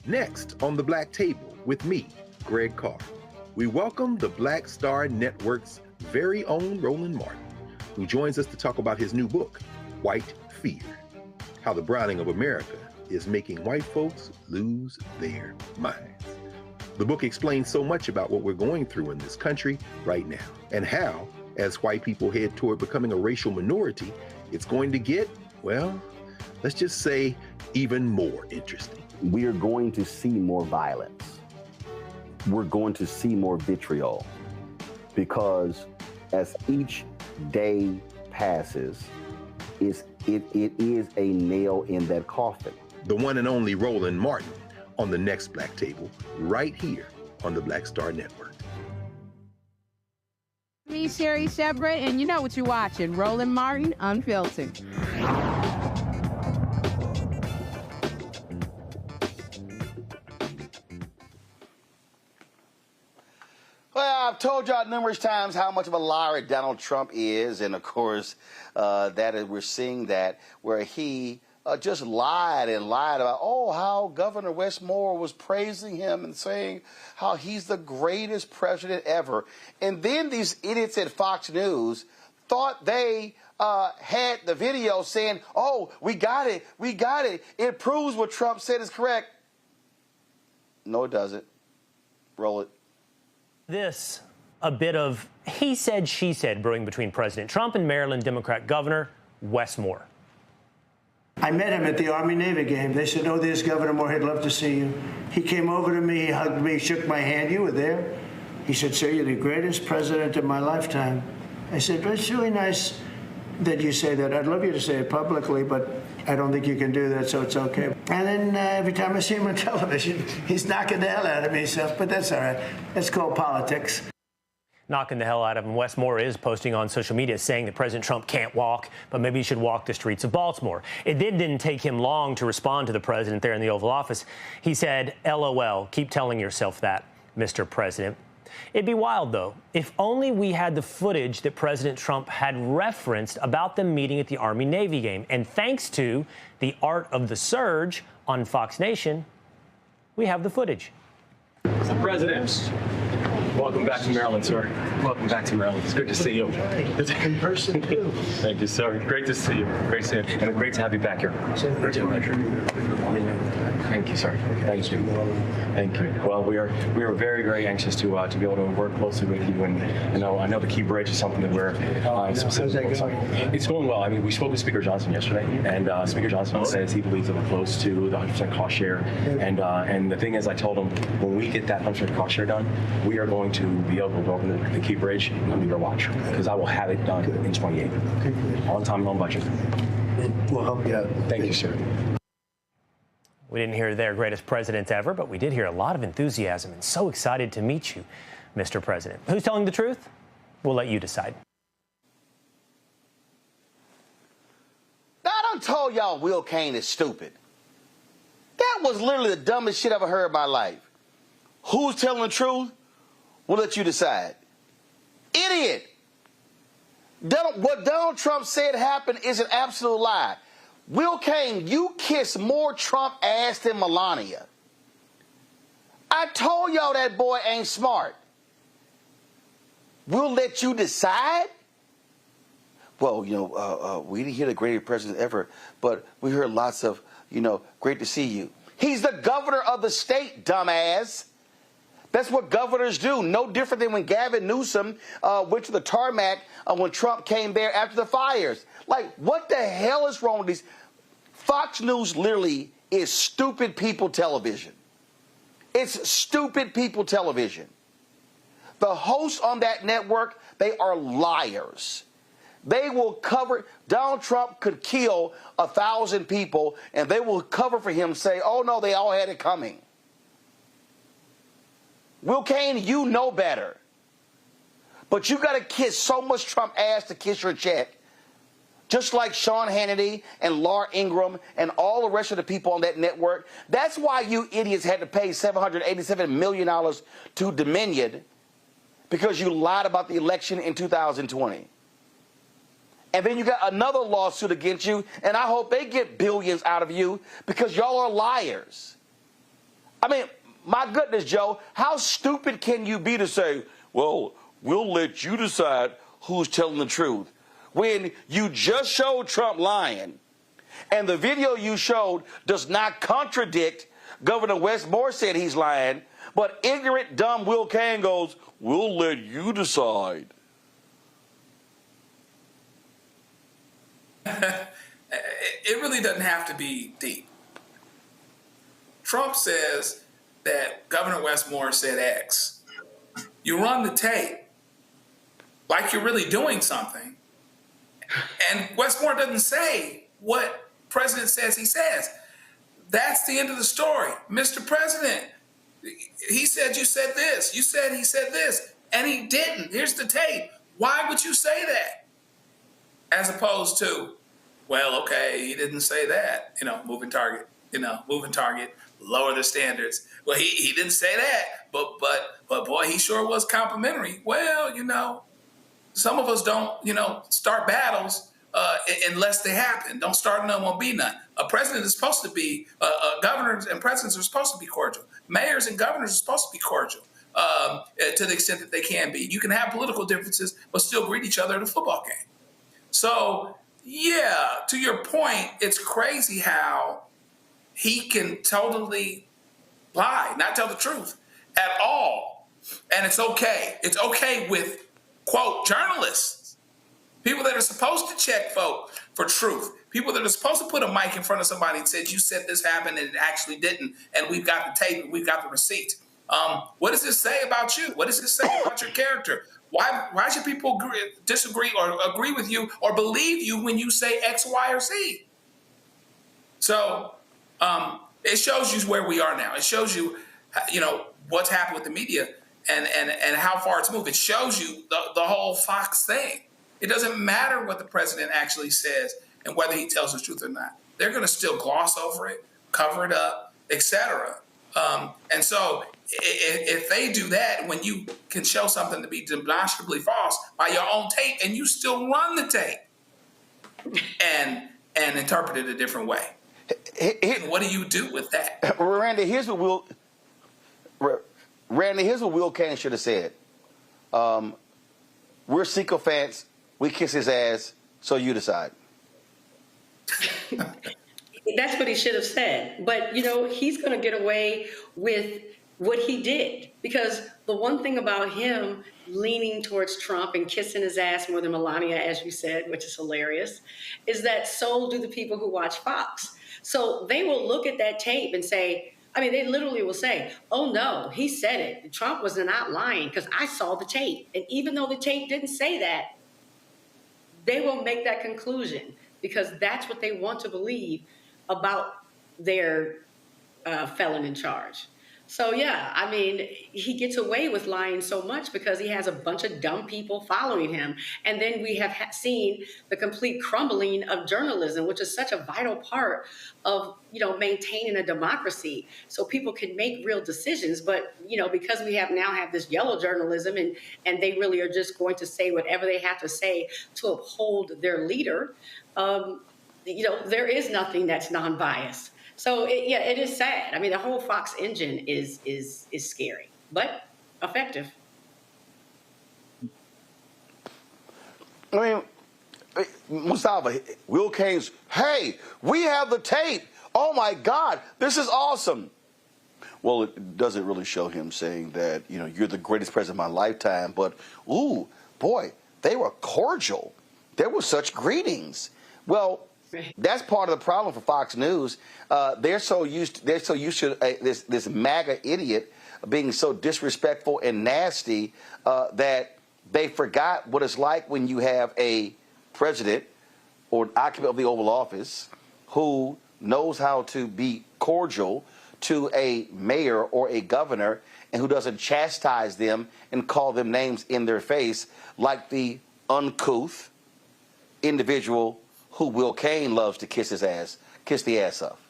Next on the Black Table with me, Greg Carr, we welcome the Black Star Network's very own Roland Martin, who joins us to talk about his new book, White Fear: How the Browning of America is Making White Folks Lose Their Minds. The book explains so much about what we're going through in this country right now, and how, as white people head toward becoming a racial minority, it's going to get, well, let's just say, even more interesting. We are going to see more violence. We're going to see more vitriol, because as each day passes, it is a nail in that coffin. The one and only Roland Martin on the next Black Table, right here on the Black Star Network. Me, Sherry Shepard, and you know what you're watching, Roland Martin Unfiltered. Well, I've told y'all numerous times how much of a liar Donald Trump is, and of course, we're seeing that where he just lied about, how Governor Wes Moore was praising him and saying how he's the greatest president ever. And then these idiots at Fox News thought they had the video saying, we got it. It proves what Trump said is correct. No, it doesn't. Roll it. This, a bit of he said, she said brewing between President Trump and Maryland Democrat Governor Wes Moore. I met him at the Army-Navy game. They said, there's Governor Moore. He'd love to see you. He came over to me, he hugged me, shook my hand. You were there. He said, sir, you're the greatest president of my lifetime. I said, well, it's really nice that you say that. I'd love you to say it publicly, but I don't think you can do that, so it's okay. And then every time I see him on television, he's knocking the hell out of me, but that's all right. That's called politics. Knocking the hell out of him. Wes Moore is posting on social media saying that President Trump can't walk, but maybe he should walk the streets of Baltimore. It didn't take him long to respond to the president there in the Oval Office. He said, LOL, keep telling yourself that, Mr. President. It'd be wild, though, if only we had the footage that President Trump had referenced about them meeting at the Army-Navy game. And thanks to the Art of the Surge on Fox Nation, we have the footage. Mr. President, welcome back to Maryland, sir. Welcome back to Maryland. It's good to see you. In person, too. Thank you, sir. Great to see you. Great to see you. And great to have you back here. Thank you, sir. Thank you. Thank you. Well, we are very, very anxious to be able to work closely with you. And I know the Key Bridge is something that we're specifically focused on. It's going well. I mean, we spoke with Speaker Johnson yesterday, and Speaker Johnson says he believes that we're close to the 100% cost share. And the thing is, I told him when we get that 100% cost share done, we are going to be able to open the Key Bridge under your watch, because I will have it done in 28. On time and on budget. We'll help you out. Thank you, sir. We didn't hear their greatest president ever, but we did hear a lot of enthusiasm and so excited to meet you, Mr. President. Who's telling the truth? We'll let you decide. Now, I done told y'all Will Cain is stupid. That was literally the dumbest shit I've ever heard in my life. Who's telling the truth? We'll let you decide. Idiot! What Donald Trump said happened is an absolute lie. Will Cain, you kiss more Trump ass than Melania. I told y'all that boy ain't smart. We'll let you decide? Well, we didn't hear the greatest president ever, but we heard lots of, great to see you. He's the governor of the state, dumbass. That's what governors do. No different than when Gavin Newsom went to the tarmac when Trump came there after the fires. Like, what the hell is wrong with these? Fox News literally is stupid people television. It's stupid people television. The hosts on that network, they are liars. They will cover. Donald Trump could kill 1,000 people, and they will cover for him, say, oh, no, they all had it coming. Will Cain, you know better. But you got to kiss so much Trump ass to kiss your check. Just like Sean Hannity and Laura Ingraham and all the rest of the people on that network. That's why you idiots had to pay $787 million to Dominion, because you lied about the election in 2020. And then you got another lawsuit against you, and I hope they get billions out of you, because y'all are liars. I mean, my goodness, Joe, how stupid can you be to say, well, we'll let you decide who's telling the truth? when you just showed Trump lying, and the video you showed does not contradict Governor Wes Moore said he's lying, but ignorant, dumb Will Cain goes, "We'll let you decide." It really doesn't have to be deep. Trump says that Governor Wes Moore said X. You run the tape like you're really doing something, and Wes Moore doesn't say what President says he says. That's the end of the story. Mr. President, he said you said this. You said he said this, and he didn't. Here's the tape. Why would you say that? As opposed to, well, okay, he didn't say that. Moving target. Moving target. Lower the standards. Well, he didn't say that, but boy, he sure was complimentary. Well, some of us don't, start battles unless they happen. Don't start none, won't be none. A president is supposed to be, governors and presidents are supposed to be cordial. Mayors and governors are supposed to be cordial to the extent that they can be. You can have political differences, but still greet each other at a football game. So, yeah, to your point, it's crazy how he can totally lie, not tell the truth at all. And it's okay. It's okay with, quote, journalists, people that are supposed to check folk for truth, people that are supposed to put a mic in front of somebody and said, you said this happened and it actually didn't, and we've got the tape and we've got the receipt. What does this say about you? What does this say about your character? Why should people disagree or agree with you or believe you when you say X, Y, or Z? So it shows you where we are now. It shows you, what's happened with the media and how far it's moved. It shows you the whole Fox thing. It doesn't matter what the president actually says and whether he tells the truth or not. They're going to still gloss over it, cover it up, etc. And so if they do that, when you can show something to be demonstrably false by your own tape and you still run the tape and interpret it a different way, what do you do with that? Randy, here's what Will Cain should have said. We're sycophants. We kiss his ass, so you decide. That's what he should have said. But, he's going to get away with what he did. Because the one thing about him leaning towards Trump and kissing his ass more than Melania, as you said, which is hilarious, is that so do the people who watch Fox. So they will look at that tape and say, they literally will say, oh, no, he said it. Trump was not lying because I saw the tape. And even though the tape didn't say that, they will make that conclusion because that's what they want to believe about their felon in charge. So, yeah, he gets away with lying so much because he has a bunch of dumb people following him. And then we have seen the complete crumbling of journalism, which is such a vital part of, maintaining a democracy so people can make real decisions. But, because we now have this yellow journalism and they really are just going to say whatever they have to say to uphold their leader, there is nothing that's non-biased. So, it is sad. The whole Fox engine is scary, but effective. Mustafa, Will Cain's, hey, we have the tape. Oh, my God, this is awesome. Well, it doesn't really show him saying that, you're the greatest president of my lifetime, but, ooh, boy, they were cordial. There were such greetings. Well, that's part of the problem for Fox News. They're so used to this MAGA idiot being so disrespectful and nasty that they forgot what it's like when you have a president or an occupant of the Oval Office who knows how to be cordial to a mayor or a governor and who doesn't chastise them and call them names in their face like the uncouth individual who Will Cain loves to kiss the ass of.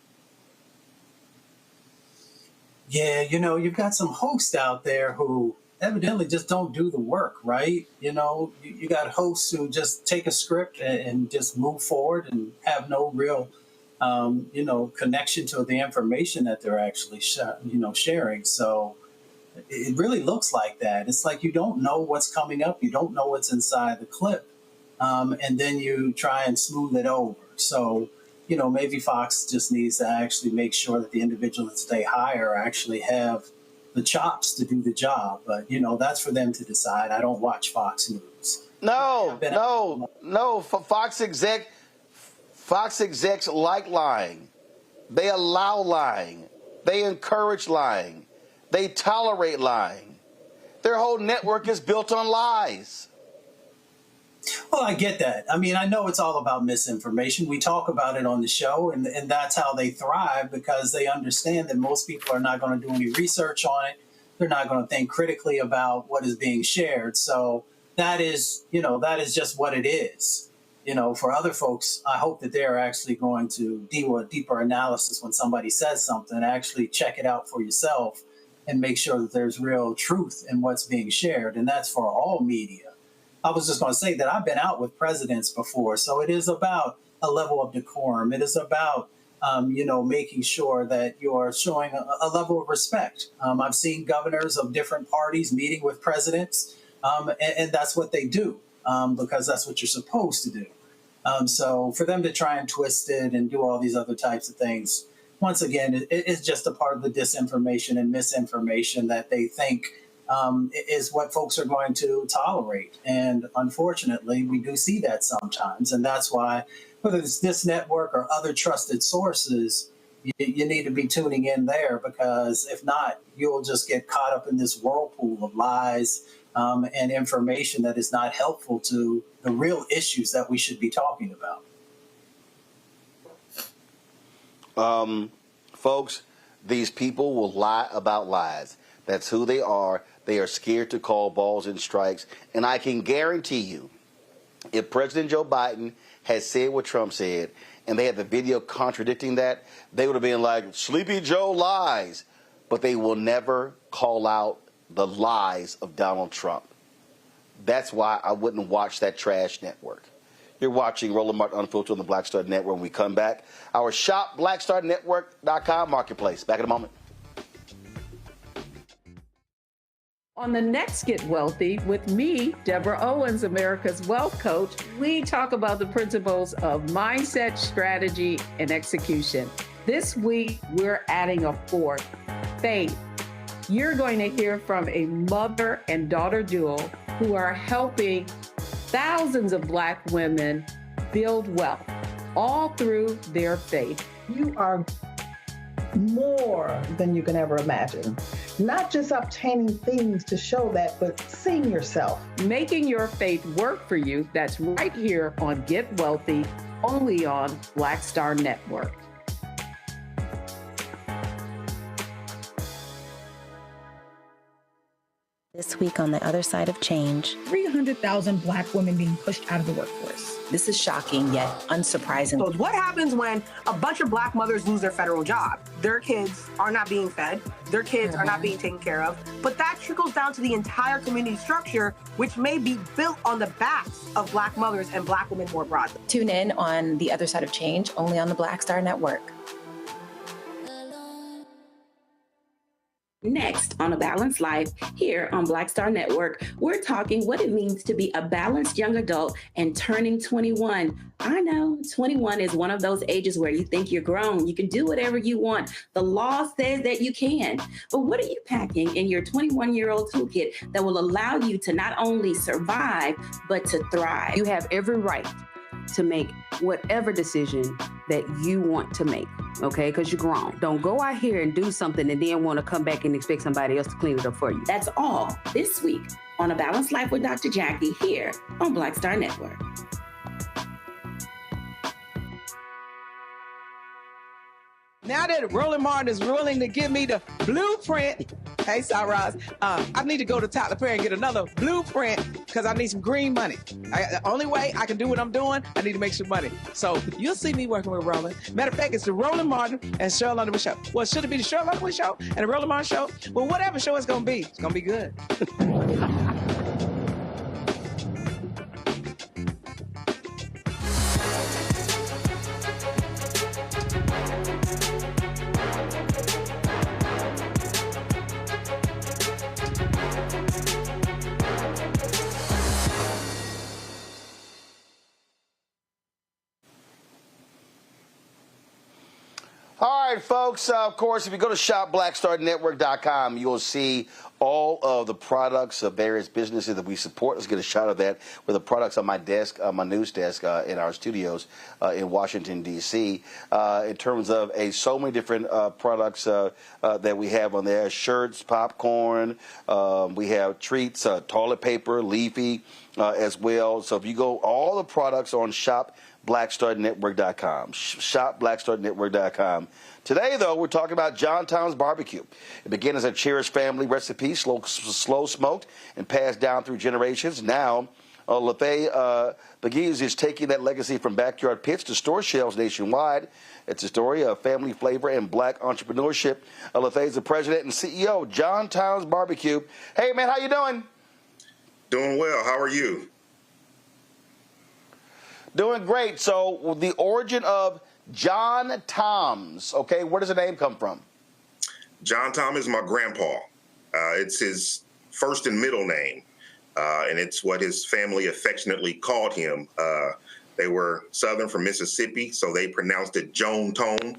Yeah, you've got some hosts out there who evidently just don't do the work, right? You got hosts who just take a script and just move forward and have no real, connection to the information that they're actually, sharing. So it really looks like that. It's like you don't know what's coming up. You don't know what's inside the clip. and then you try and smooth it over. So, you know, maybe Fox just needs to actually make sure that the individuals that they hire actually have the chops to do the job. But, you know, that's for them to decide. I don't watch Fox News. No. Fox execs like lying. They allow lying. They encourage lying. They tolerate lying. Their whole network is built on lies. Well, I get that. I mean, I know it's all about misinformation. We talk about it on the show, and that's how they thrive, because they understand that most people are not going to do any research on it. They're not going to think critically about what is being shared. So that is, you know, that is just what it is. You know, for other folks, I hope that they're actually going to do a deeper analysis when somebody says something, actually check it out for yourself and make sure that there's real truth in what's being shared. And that's for all media. I was just going to say that I've been out with presidents before, so it is about a level of decorum. It is about, you know, making sure that you're showing a level of respect. I've seen governors of different parties meeting with presidents, and that's what they do, because that's what you're supposed to do. So for them to try and twist it and do all these other types of things, once again, it's just a part of the disinformation and misinformation that they think is what folks are going to tolerate. And unfortunately, we do see that sometimes. And that's why, whether it's this network or other trusted sources, you need to be tuning in there, because if not, you'll just get caught up in this whirlpool of lies and information that is not helpful to the real issues that we should be talking about. Folks, these people will lie about lies. That's who they are. They are scared to call balls and strikes. And I can guarantee you, if President Joe Biden had said what Trump said, and they had the video contradicting that, they would have been like, Sleepy Joe lies. But they will never call out the lies of Donald Trump. That's why I wouldn't watch that trash network. You're watching Roland Martin Unfiltered on the Black Star Network. When we come back, our shop, blackstarnetwork.com marketplace. Back in a moment. On the next Get Wealthy with me, Deborah Owens, America's Wealth Coach, we talk about the principles of mindset, strategy, and execution. This week, we're adding a fourth, faith. You're going to hear from a mother and daughter duo who are helping thousands of Black women build wealth, all through their faith. You are more than you can ever imagine. Not just obtaining things to show that, but seeing yourself. Making your faith work for you. That's right here on Get Wealthy, only on Black Star Network. This week on the other side of change, 300,000 Black women being pushed out of the workforce. This is shocking yet unsurprising. So what happens when a bunch of Black mothers lose their federal job? Their kids are not being fed. Their kids are not being taken care of. But that trickles down to the entire community structure, which may be built on the backs of Black mothers and Black women more broadly. Tune in on the other side of change, only on the Black Star Network. Next on A Balanced Life, here on Black Star Network, we're talking what it means to be a balanced young adult and turning 21. I know 21 is one of those ages where you think you're grown. You can do whatever you want. The law says that you can. But what are you packing in your 21-year-old toolkit that will allow you to not only survive, but to thrive? You have every right to make whatever decision that you want to make, okay? Because you're grown. Don't go out here and do something and then want to come back and expect somebody else to clean it up for you. That's all this week on A Balanced Life with Dr. Jackie here on Black Star Network. Now that Roland Martin is willing to give me the blueprint, hey, Cyrus, I need to go to Tyler Perry and get another blueprint because I need some green money. The only way I can do what I'm doing, I need to make some money. So you'll see me working with Roland. Matter of fact, it's the Roland Martin and Cheryl Underwood show. Well, should it be the Cheryl Underwood show and the Roland Martin show? Well, whatever show it's going to be good. All right, folks. Of course, if you go to shopblackstarnetwork.com, you'll see all of the products of various businesses that we support. Let's get a shot of that with the products on my desk, my news desk in our studios in Washington, D.C. In terms of so many different products that we have on there, shirts, popcorn, we have treats, toilet paper, leafy as well. So if you go, all the products on shopblackstarnetwork.com, shopblackstarnetwork.com. Today, though, we're talking about JohnTom's barbecue. It began as a cherished family recipe, slow smoked and passed down through generations. Now, LaFay Begis is taking that legacy from backyard pits to store shelves nationwide. It's a story of family flavor and black entrepreneurship. LaFay is the president and CEO of JohnTom's Barbecue. Hey, man, how you doing? Doing well. How are you? Doing great. So the origin of JohnTom's, okay, where does the name come from? John Tom is my grandpa. It's his first and middle name, and it's what his family affectionately called him. They were Southern from Mississippi, so they pronounced it JohnTom.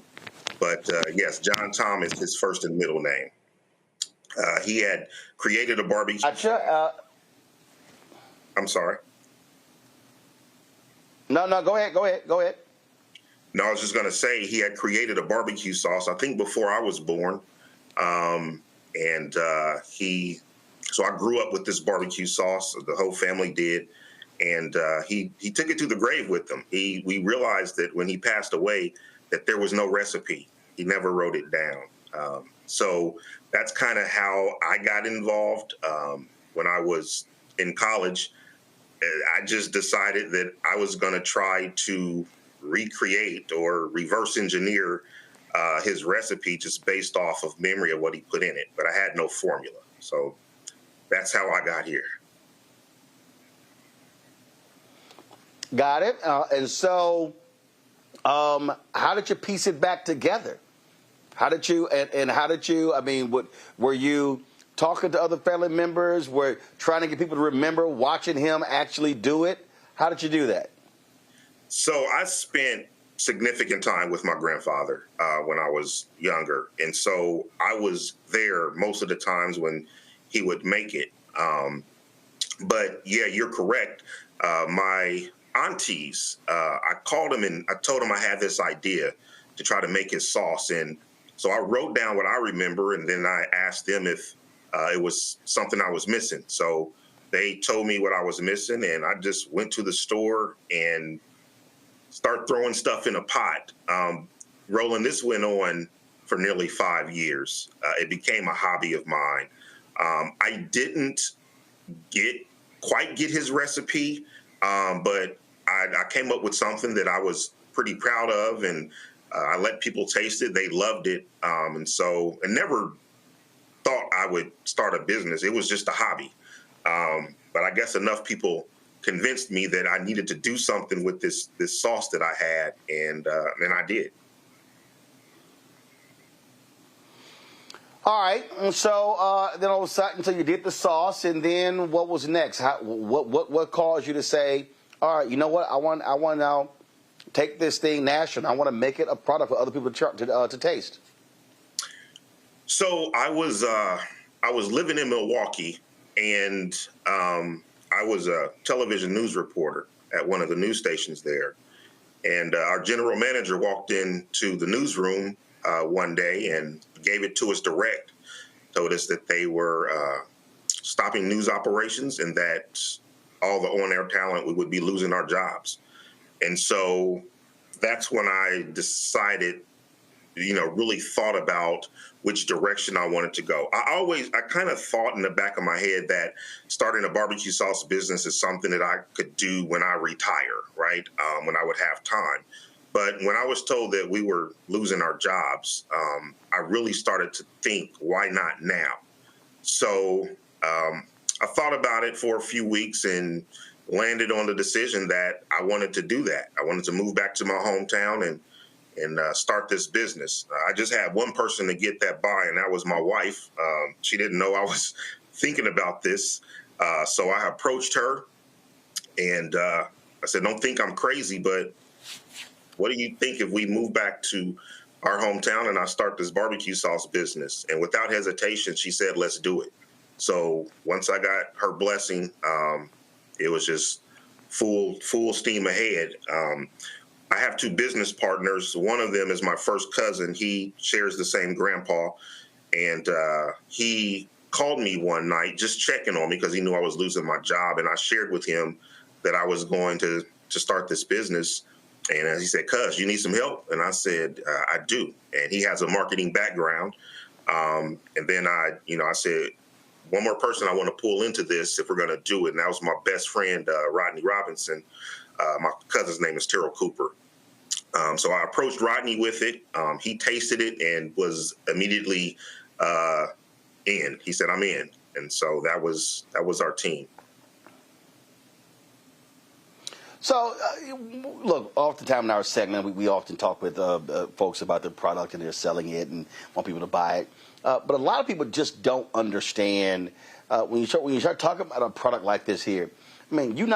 But yes, John Tom is his first and middle name. He had created a barbecue. I'm sorry. No, go ahead. No, I was just going to say he had created a barbecue sauce, I think, before I was born. So I grew up with this barbecue sauce. The whole family did. And he took it to the grave with him. We realized that when he passed away that there was no recipe. He never wrote it down. So that's kind of how I got involved. When I was in college, I just decided that I was going to try to recreate or reverse engineer his recipe just based off of memory of what he put in it. But I had no formula. So that's how I got here. Got it. And so how did you piece it back together? How did you, I mean, were you talking to other family members? Were trying to get people to remember watching him actually do it? How did you do that? So I spent significant time with my grandfather when I was younger. And so I was there most of the times when he would make it. But yeah, you're correct. My aunties, I called them and I told them I had this idea to try to make his sauce. And so I wrote down what I remember, and then I asked them if it was something I was missing. So they told me what I was missing, and I just went to the store and start throwing stuff in a pot. Roland, this went on for nearly 5 years. It became a hobby of mine. I didn't quite get his recipe, but I came up with something that I was pretty proud of, and I let people taste it. They loved it. And so I never thought I would start a business. It was just a hobby. But I guess enough people convinced me that I needed to do something with this sauce that I had, and I did. All right. So then all of a sudden, so you did the sauce, and then what was next? What caused you to say, all right, you know what? I want to now take this thing national. I want to make it a product for other people to taste. So I was living in Milwaukee, and I was a television news reporter at one of the news stations there. And our general manager walked into the newsroom one day and gave it to us direct, told us that they were stopping news operations and that all the on-air talent, we would be losing our jobs. And so that's when I decided, really thought about which direction I wanted to go. I kind of thought in the back of my head that starting a barbecue sauce business is something that I could do when I retire, right? When I would have time. But when I was told that we were losing our jobs, I really started to think, why not now? So I thought about it for a few weeks and landed on the decision that I wanted to do that. I wanted to move back to my hometown and start this business. I just had one person to get that by, and that was my wife. She didn't know I was thinking about this. So I approached her, and I said, don't think I'm crazy, but what do you think if we move back to our hometown and I start this barbecue sauce business. And without hesitation, she said, let's do it. So once I got her blessing, it was just full steam ahead. I have two business partners. One of them is my first cousin. He shares the same grandpa. And he called me one night just checking on me because he knew I was losing my job. And I shared with him that I was going to start this business. And he said, cuz, you need some help? And I said, I do. And he has a marketing background. And then I said, one more person I want to pull into this if we're going to do it. And that was my best friend, Rodney Robinson. My cousin's name is Terrell Cooper. So I approached Rodney with it. He tasted it and was immediately in. He said, I'm in. And so that was our team. So, look, off the time in our segment, we often talk with folks about their product and they're selling it and want people to buy it. But a lot of people just don't understand when you start talking about a product like this here. I mean, you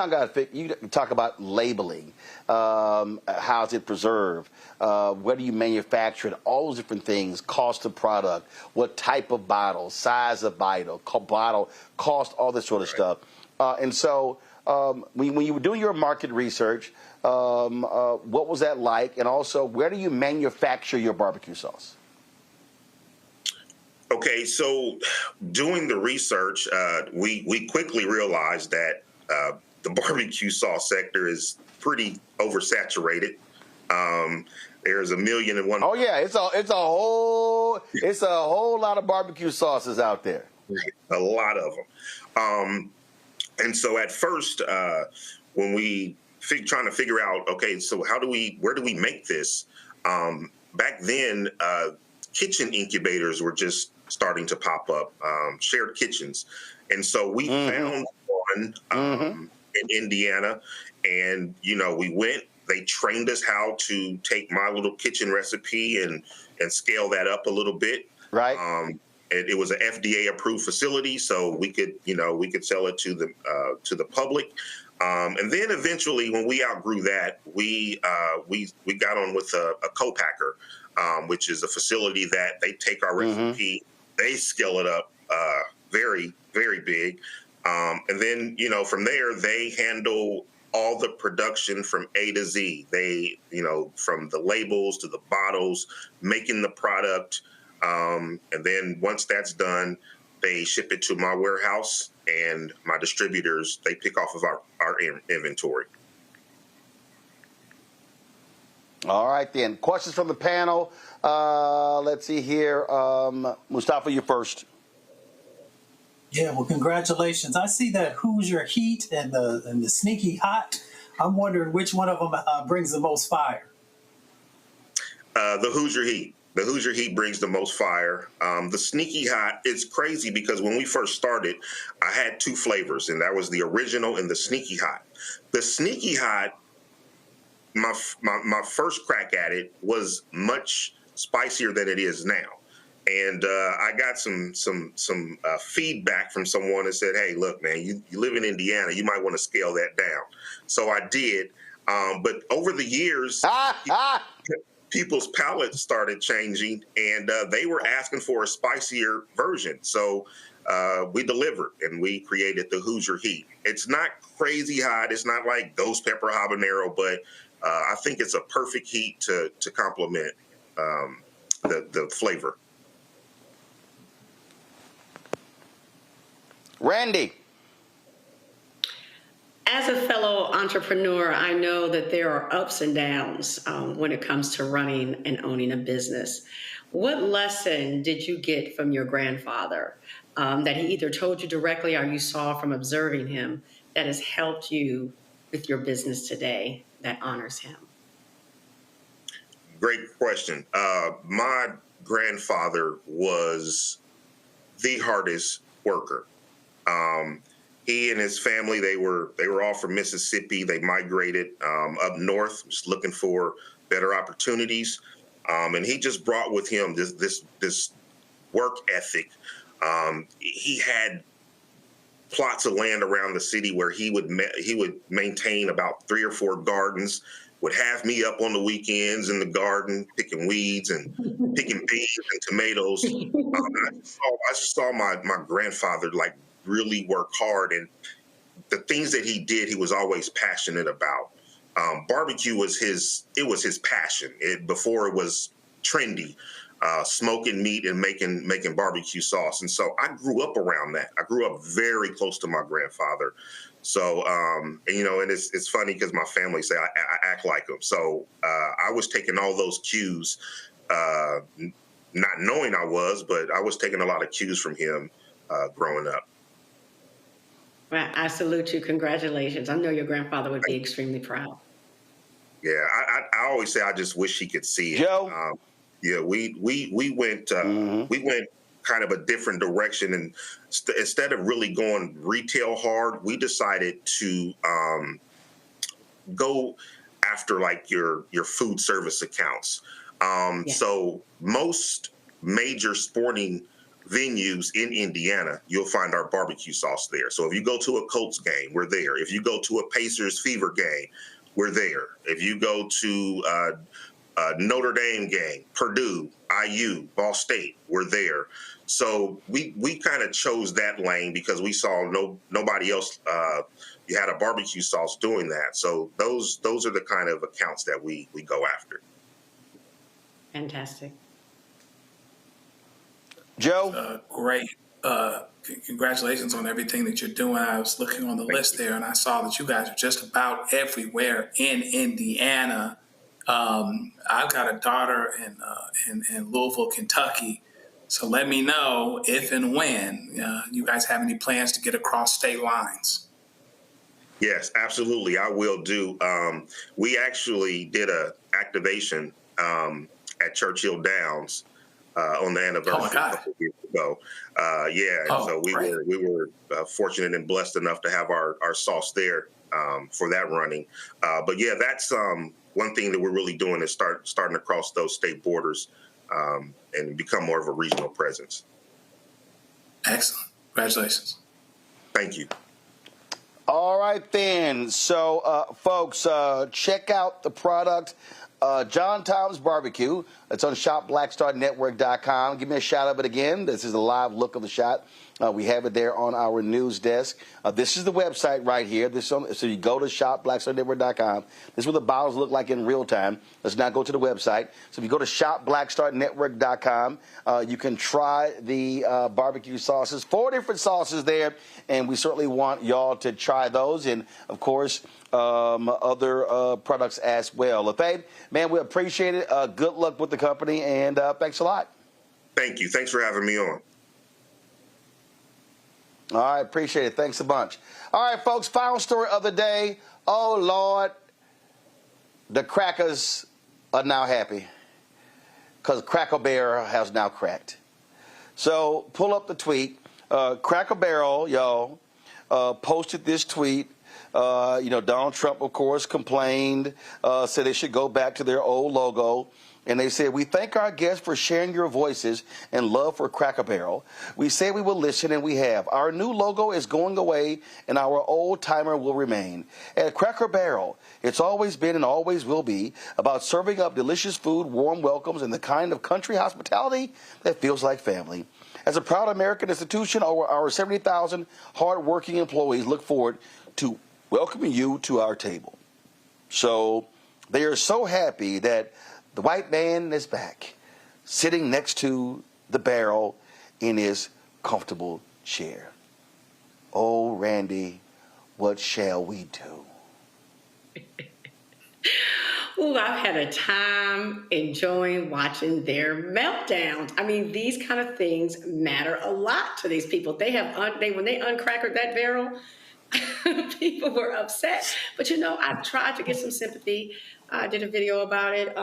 talk about labeling, how is it preserved, where do you manufacture it, all those different things, cost of product, what type of bottle, size of bottle, cost, all this sort of stuff. And so when you were doing your market research, what was that like? And also, where do you manufacture your barbecue sauce? Okay, so doing the research, we quickly realized that the barbecue sauce sector is pretty oversaturated. There's 1,000,001. Oh yeah, it's a whole lot of barbecue sauces out there. A lot of them. And so at first, when we trying to figure out, okay, so where do we make this? Back then, kitchen incubators were just starting to pop up, shared kitchens. And so we found one in Indiana, and, we went, they trained us how to take my little kitchen recipe and scale that up a little bit. Right. It was an FDA approved facility, so we could sell it to the public. And then eventually, when we outgrew that, we got on with a co-packer, which is a facility that they take our recipe, they scale it up very, very big. And then, from there, they handle all the production from A to Z. They, from the labels to the bottles, making the product. And then once that's done, they ship it to my warehouse, and my distributors, they pick off of our inventory. All right, then. Questions from the panel. Let's see here. Mustafa, you first. Yeah, well, congratulations. I see that Hoosier Heat and the Sneaky Hot. I'm wondering which one of them brings the most fire. The Hoosier Heat. The Hoosier Heat brings the most fire. The Sneaky Hot, it's crazy because when we first started, I had two flavors, and that was the original and the Sneaky Hot. The Sneaky Hot, my first crack at it was much spicier than it is now. And I got some feedback from someone that said, hey, look, man, you live in Indiana, you might want to scale that down. So I did. But over the years, people's palates started changing, and they were asking for a spicier version. So we delivered, and we created the Hoosier Heat. It's not crazy hot. It's not like ghost pepper habanero, but I think it's a perfect heat to complement the flavor. Randy. As a fellow entrepreneur, I know that there are ups and downs when it comes to running and owning a business. What lesson did you get from your grandfather that he either told you directly or you saw from observing him that has helped you with your business today that honors him? Great question. My grandfather was the hardest worker. He and his family, they were all from Mississippi. They migrated up north, just looking for better opportunities. And he just brought with him this work ethic. He had plots of land around the city where he would maintain about 3 or 4 gardens, would have me up on the weekends in the garden picking weeds and picking beans and tomatoes. I just saw my grandfather like really work hard, and the things that he did, he was always passionate about. Barbecue was his passion. Before it was trendy, smoking meat and making barbecue sauce. And so I grew up around that. I grew up very close to my grandfather. So, and it's funny because my family say I act like him. So I was taking all those cues, not knowing I was, but I was taking a lot of cues from him growing up. Well, I salute you. Congratulations. I know your grandfather would be extremely proud. Yeah, I always say I just wish he could see it. Joe? Yeah, we went kind of a different direction, and instead of really going retail hard, we decided to go after like your food service accounts. So most major sporting venues in Indiana, you'll find our barbecue sauce there. So if you go to a Colts game, we're there. If you go to a Pacers Fever game, we're there. If you go to Notre Dame game, Purdue, IU, Ball State, we're there. So we kind of chose that lane because we saw nobody else. You had a barbecue sauce doing that. So those are the kind of accounts that we go after. Fantastic. Joe? Great. Congratulations on everything that you're doing. I was looking on the list there, and I saw that you guys are just about everywhere in Indiana. I've got a daughter in Louisville, Kentucky. So let me know if and when you guys have any plans to get across state lines. Yes, absolutely. I will do. We actually did a activation at Churchill Downs on the anniversary a couple years ago. So we were fortunate and blessed enough to have our sauce there for that running. But yeah, that's one thing that we're really doing is starting to cross those state borders and become more of a regional presence. Excellent. Congratulations. Thank you. All right, then. So, folks, check out the product, JohnTom's Barbecue. It's on shopblackstarnetwork.com. Give me a shot of it again. This is a live look of the shot. We have it there on our news desk. This is the website right here. So you go to shopblackstarnetwork.com. This is what the bottles look like in real time. Let's not go to the website. So if you go to shopblackstarnetwork.com, you can try the barbecue sauces. 4 different sauces there, and we certainly want y'all to try those. And, of course, other products as well. LaFave, man, we appreciate it. Good luck with the company, and thanks a lot. Thank you. Thanks for having me on. All right, appreciate it. Thanks a bunch. All right, folks, final story of the day. Oh, Lord, the crackers are now happy because Cracker Barrel has now cracked. So pull up the tweet. Cracker Barrel, y'all, posted this tweet. Donald Trump, of course, complained, said they should go back to their old logo. And they said, we thank our guests for sharing your voices and love for Cracker Barrel. We say we will listen, and we have. Our new logo is going away, and our old timer will remain. At Cracker Barrel, it's always been and always will be about serving up delicious food, warm welcomes, and the kind of country hospitality that feels like family. As a proud American institution, our 70,000 hardworking employees look forward to welcoming you to our table. So they are so happy that the white man is back, sitting next to the barrel in his comfortable chair. Oh, Randy, what shall we do? Ooh, I've had a time enjoying watching their meltdowns. I mean, these kind of things matter a lot to these people. When they uncrackered that barrel, people were upset. But, I tried to get some sympathy. I did a video about it.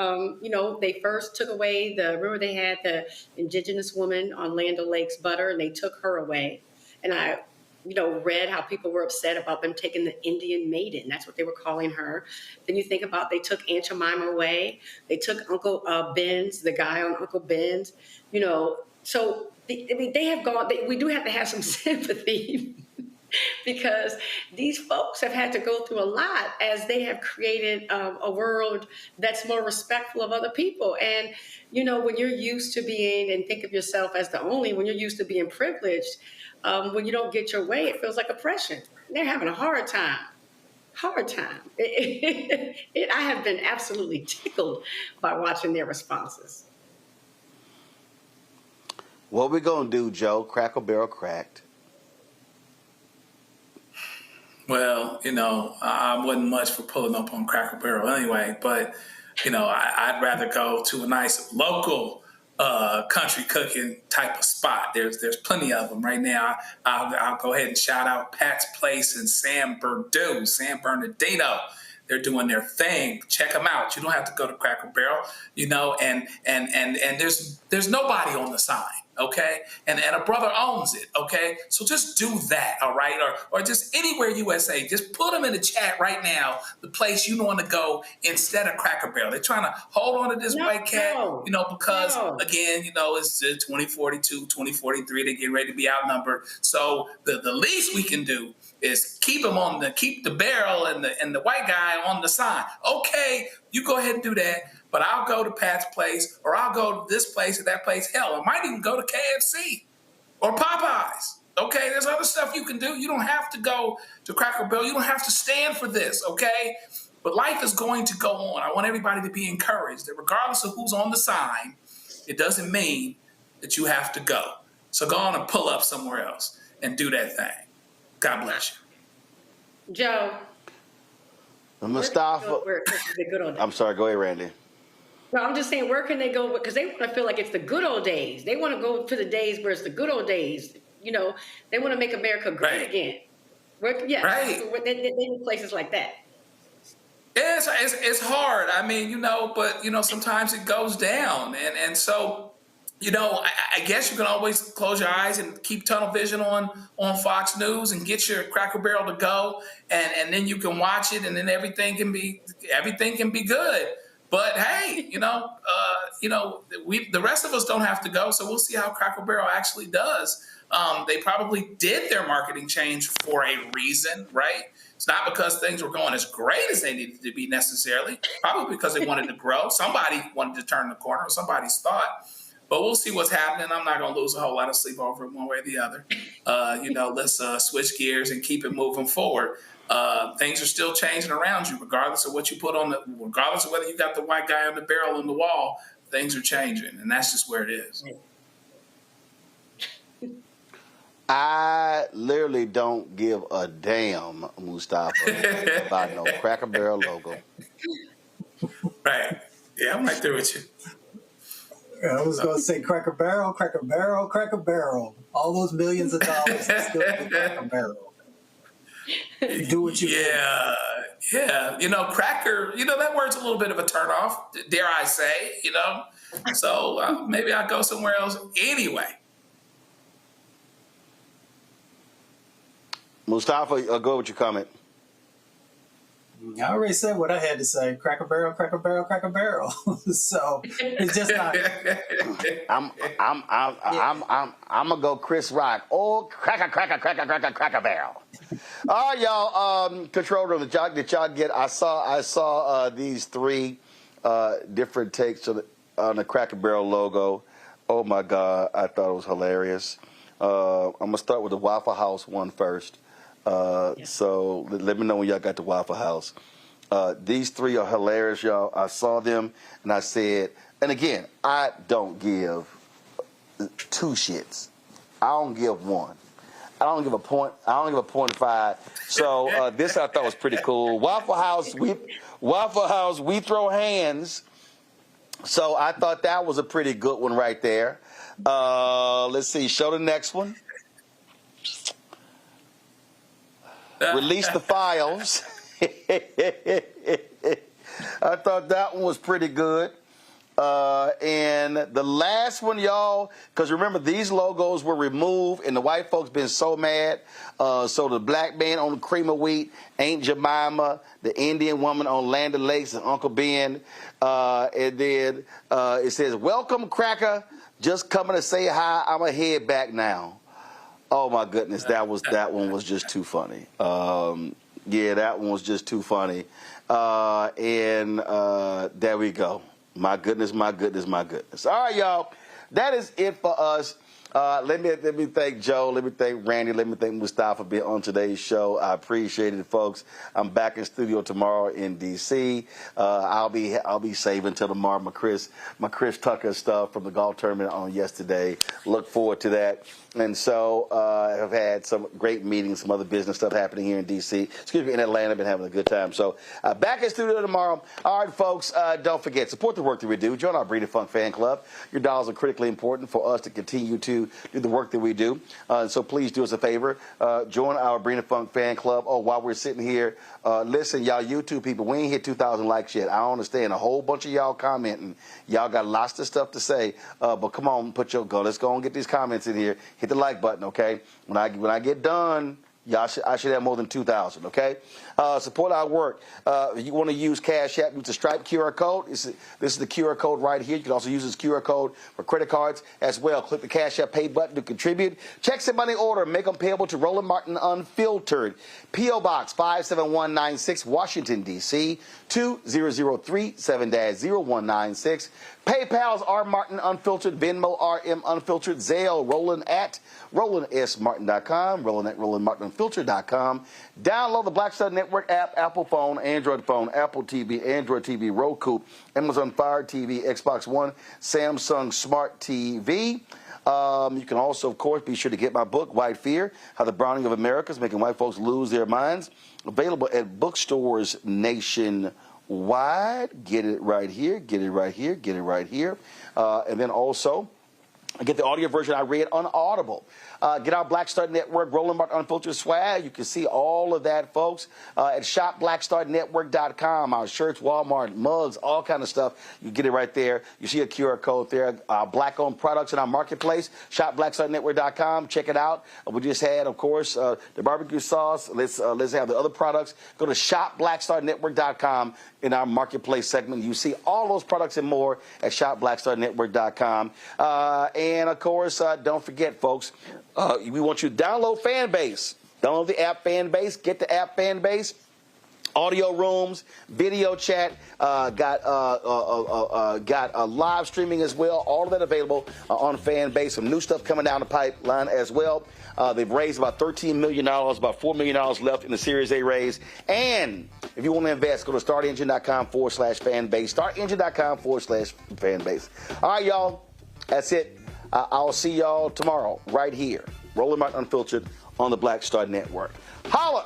They first took away remember they had the indigenous woman on Land O'Lakes butter, and they took her away. And I, read how people were upset about them taking the Indian maiden. That's what they were calling her. Then you think about they took Aunt Jemima away. They took Uncle Ben's, the guy on Uncle Ben's. So they have gone. We do have to have some sympathy because these folks have had to go through a lot as they have created a world that's more respectful of other people. And, you know, when you're used to being, and think of yourself as the only, when you're used to being privileged, when you don't get your way, it feels like oppression. They're having a hard time. I have been absolutely tickled by watching their responses. What we gonna do, Joe? Crackle Barrel cracked. Well, you know, I wasn't much for pulling up on Cracker Barrel anyway, but, you know, I'd rather go to a nice local country cooking type of spot. There's plenty of them right now. I'll go ahead and shout out Pat's Place in San Bernardino. They're doing their thing. Check them out. You don't have to go to Cracker Barrel, you know, and there's nobody on the sign. Okay, and a brother owns it. Okay, so just do that, all right, or just anywhere USA. Just put them in the chat right now. The place you want to go instead of Cracker Barrel. They're trying to hold on to this white cat, you know, because again, you know, it's 2042, 2043. They're getting ready to be outnumbered. So the least we can do is keep the barrel and the white guy on the sign. Okay, you go ahead and do that. But I'll go to Pat's Place, or I'll go to this place or that place. Hell, I might even go to KFC or Popeyes. Okay, there's other stuff you can do. You don't have to go to Cracker Barrel. You don't have to stand for this, okay? But life is going to go on. I want everybody to be encouraged that regardless of who's on the sign, it doesn't mean that you have to go. So go on and pull up somewhere else and do that thing. God bless you. Joe. Mustafa. I'm sorry, go ahead, Randy. No, I'm just saying, where can they go? Because they want to feel like it's the good old days. They want to go to the days where it's the good old days. You know, they want to make America great again. They need places like that. Yeah, it's hard. I mean, you know, but, you know, sometimes it goes down. And so, you know, I guess you can always close your eyes and keep tunnel vision on Fox News and get your Cracker Barrel to go. And then you can watch it, and then everything can be good. But hey, you know, the rest of us don't have to go, so we'll see how Cracker Barrel actually does. They probably did their marketing change for a reason, right? It's not because things were going as great as they needed to be necessarily. Probably because they wanted to grow. Somebody wanted to turn the corner, or somebody's thought. But we'll see what's happening. I'm not going to lose a whole lot of sleep over it one way or the other. You know, let's switch gears and keep it moving forward. Things are still changing around you, regardless of what you put on regardless of whether you got the white guy on the barrel on the wall. Things are changing, and that's just where it is. I literally don't give a damn, Mustafa, about no Cracker Barrel logo. Right? Yeah, I'm right there with you. I was going to say Cracker Barrel, Cracker Barrel, Cracker Barrel. All those millions of dollars still in Cracker Barrel. Do what you Yeah. You know, cracker, you know, that word's a little bit of a turnoff, dare I say, you know. So maybe I'll go somewhere else anyway. Mustafa, go with your comment. I already said what I had to say. Cracker Barrel, Cracker Barrel, Cracker Barrel. So it's just not. I'm gonna go Chris Rock. Oh, Cracker Barrel. All right, y'all. Control room. Did y'all get? I saw these three different takes on the Cracker Barrel logo. Oh my God, I thought it was hilarious. I'm gonna start with the Waffle House one first. So let me know when y'all got the Waffle House. These three are hilarious, y'all. I saw them and I said, and again, I don't give two shits. I don't give one. I don't give a point. I don't give a 0.5. So this I thought was pretty cool. Waffle House, we throw hands. So I thought that was a pretty good one right there. Let's see. Show the next one. Release the files. I thought that one was pretty good. And the last one, y'all, because remember, these logos were removed, and the white folks been so mad. So the black man on the cream of wheat, Aunt Jemima, the Indian woman on Land O'Lakes, and Uncle Ben. And then it says, "Welcome, Cracker. Just coming to say hi. I'm a head back now." Oh my goodness, that one was just too funny. Yeah, that one was just too funny. And there we go. My goodness, my goodness, my goodness. All right, y'all. That is it for us. Let me thank Joe. Let me thank Randy. Let me thank Mustafa for being on today's show. I appreciate it, folks. I'm back in studio tomorrow in D.C. I'll be saving till tomorrow my Chris Tucker stuff from the golf tournament on yesterday. Look forward to that. And so I've had some great meetings, some other business stuff happening here in D.C. Excuse me, in Atlanta. I've been having a good time. So back in studio tomorrow. All right, folks, don't forget, support the work that we do. Join our Breed of Funk fan club. Your dollars are critically important for us to continue to do the work that we do. So please do us a favor. Join our Breed of Funk fan club. Oh, while we're sitting here, listen, y'all YouTube people, we ain't hit 2,000 likes yet. I don't understand. A whole bunch of y'all commenting. Y'all got lots of stuff to say. But come on, let's go and get these comments in here. Hit the like button, okay? When I get done, I should have more than 2,000, okay? Support our work. If you want to use Cash App, use the Stripe QR code. This is the QR code right here. You can also use this QR code for credit cards as well. Click the Cash App Pay button to contribute. Checks and money order. Make them payable to Roland Martin Unfiltered. P.O. Box 57196, Washington, D.C. 2003 7-0196. PayPal's R Martin Unfiltered. Venmo RM Unfiltered. Zelle Roland at RolandSMartin.com. Roland at RolandMartinUnfiltered.com. Download the Black Star Network app, Apple phone, Android phone, Apple TV, Android TV, Roku, Amazon Fire TV, Xbox One, Samsung Smart TV. You can also, of course, be sure to get my book, White Fear, How the Browning of America is Making White Folks Lose Their Minds. Available at bookstores nationwide. Get it right here. Get it right here. Get it right here. And then also, get the audio version I read on Audible. Get our Black Star Network, Roland Martin Unfiltered swag. You can see all of that, folks, at shopblackstarnetwork.com. Our shirts, Walmart, mugs, all kind of stuff. You get it right there. You see a QR code there. Our black-owned products in our marketplace, shopblackstarnetwork.com. Check it out. We just had, of course, the barbecue sauce. Let's have the other products. Go to shopblackstarnetwork.com in our marketplace segment. You see all those products and more at shopblackstarnetwork.com. And, of course, don't forget, folks, we want you to download Fanbase. Download the app Fanbase. Get the app Fanbase. Audio rooms, video chat, got live streaming as well. All of that available on Fanbase. Some new stuff coming down the pipeline as well. They've raised about $13 million, about $4 million left in the Series A raise. And if you want to invest, go to startengine.com/fanbase. Startengine.com/fanbase. All right, y'all. That's it. I'll see y'all tomorrow right here. Roland Martin Unfiltered on the Black Star Network. Holla!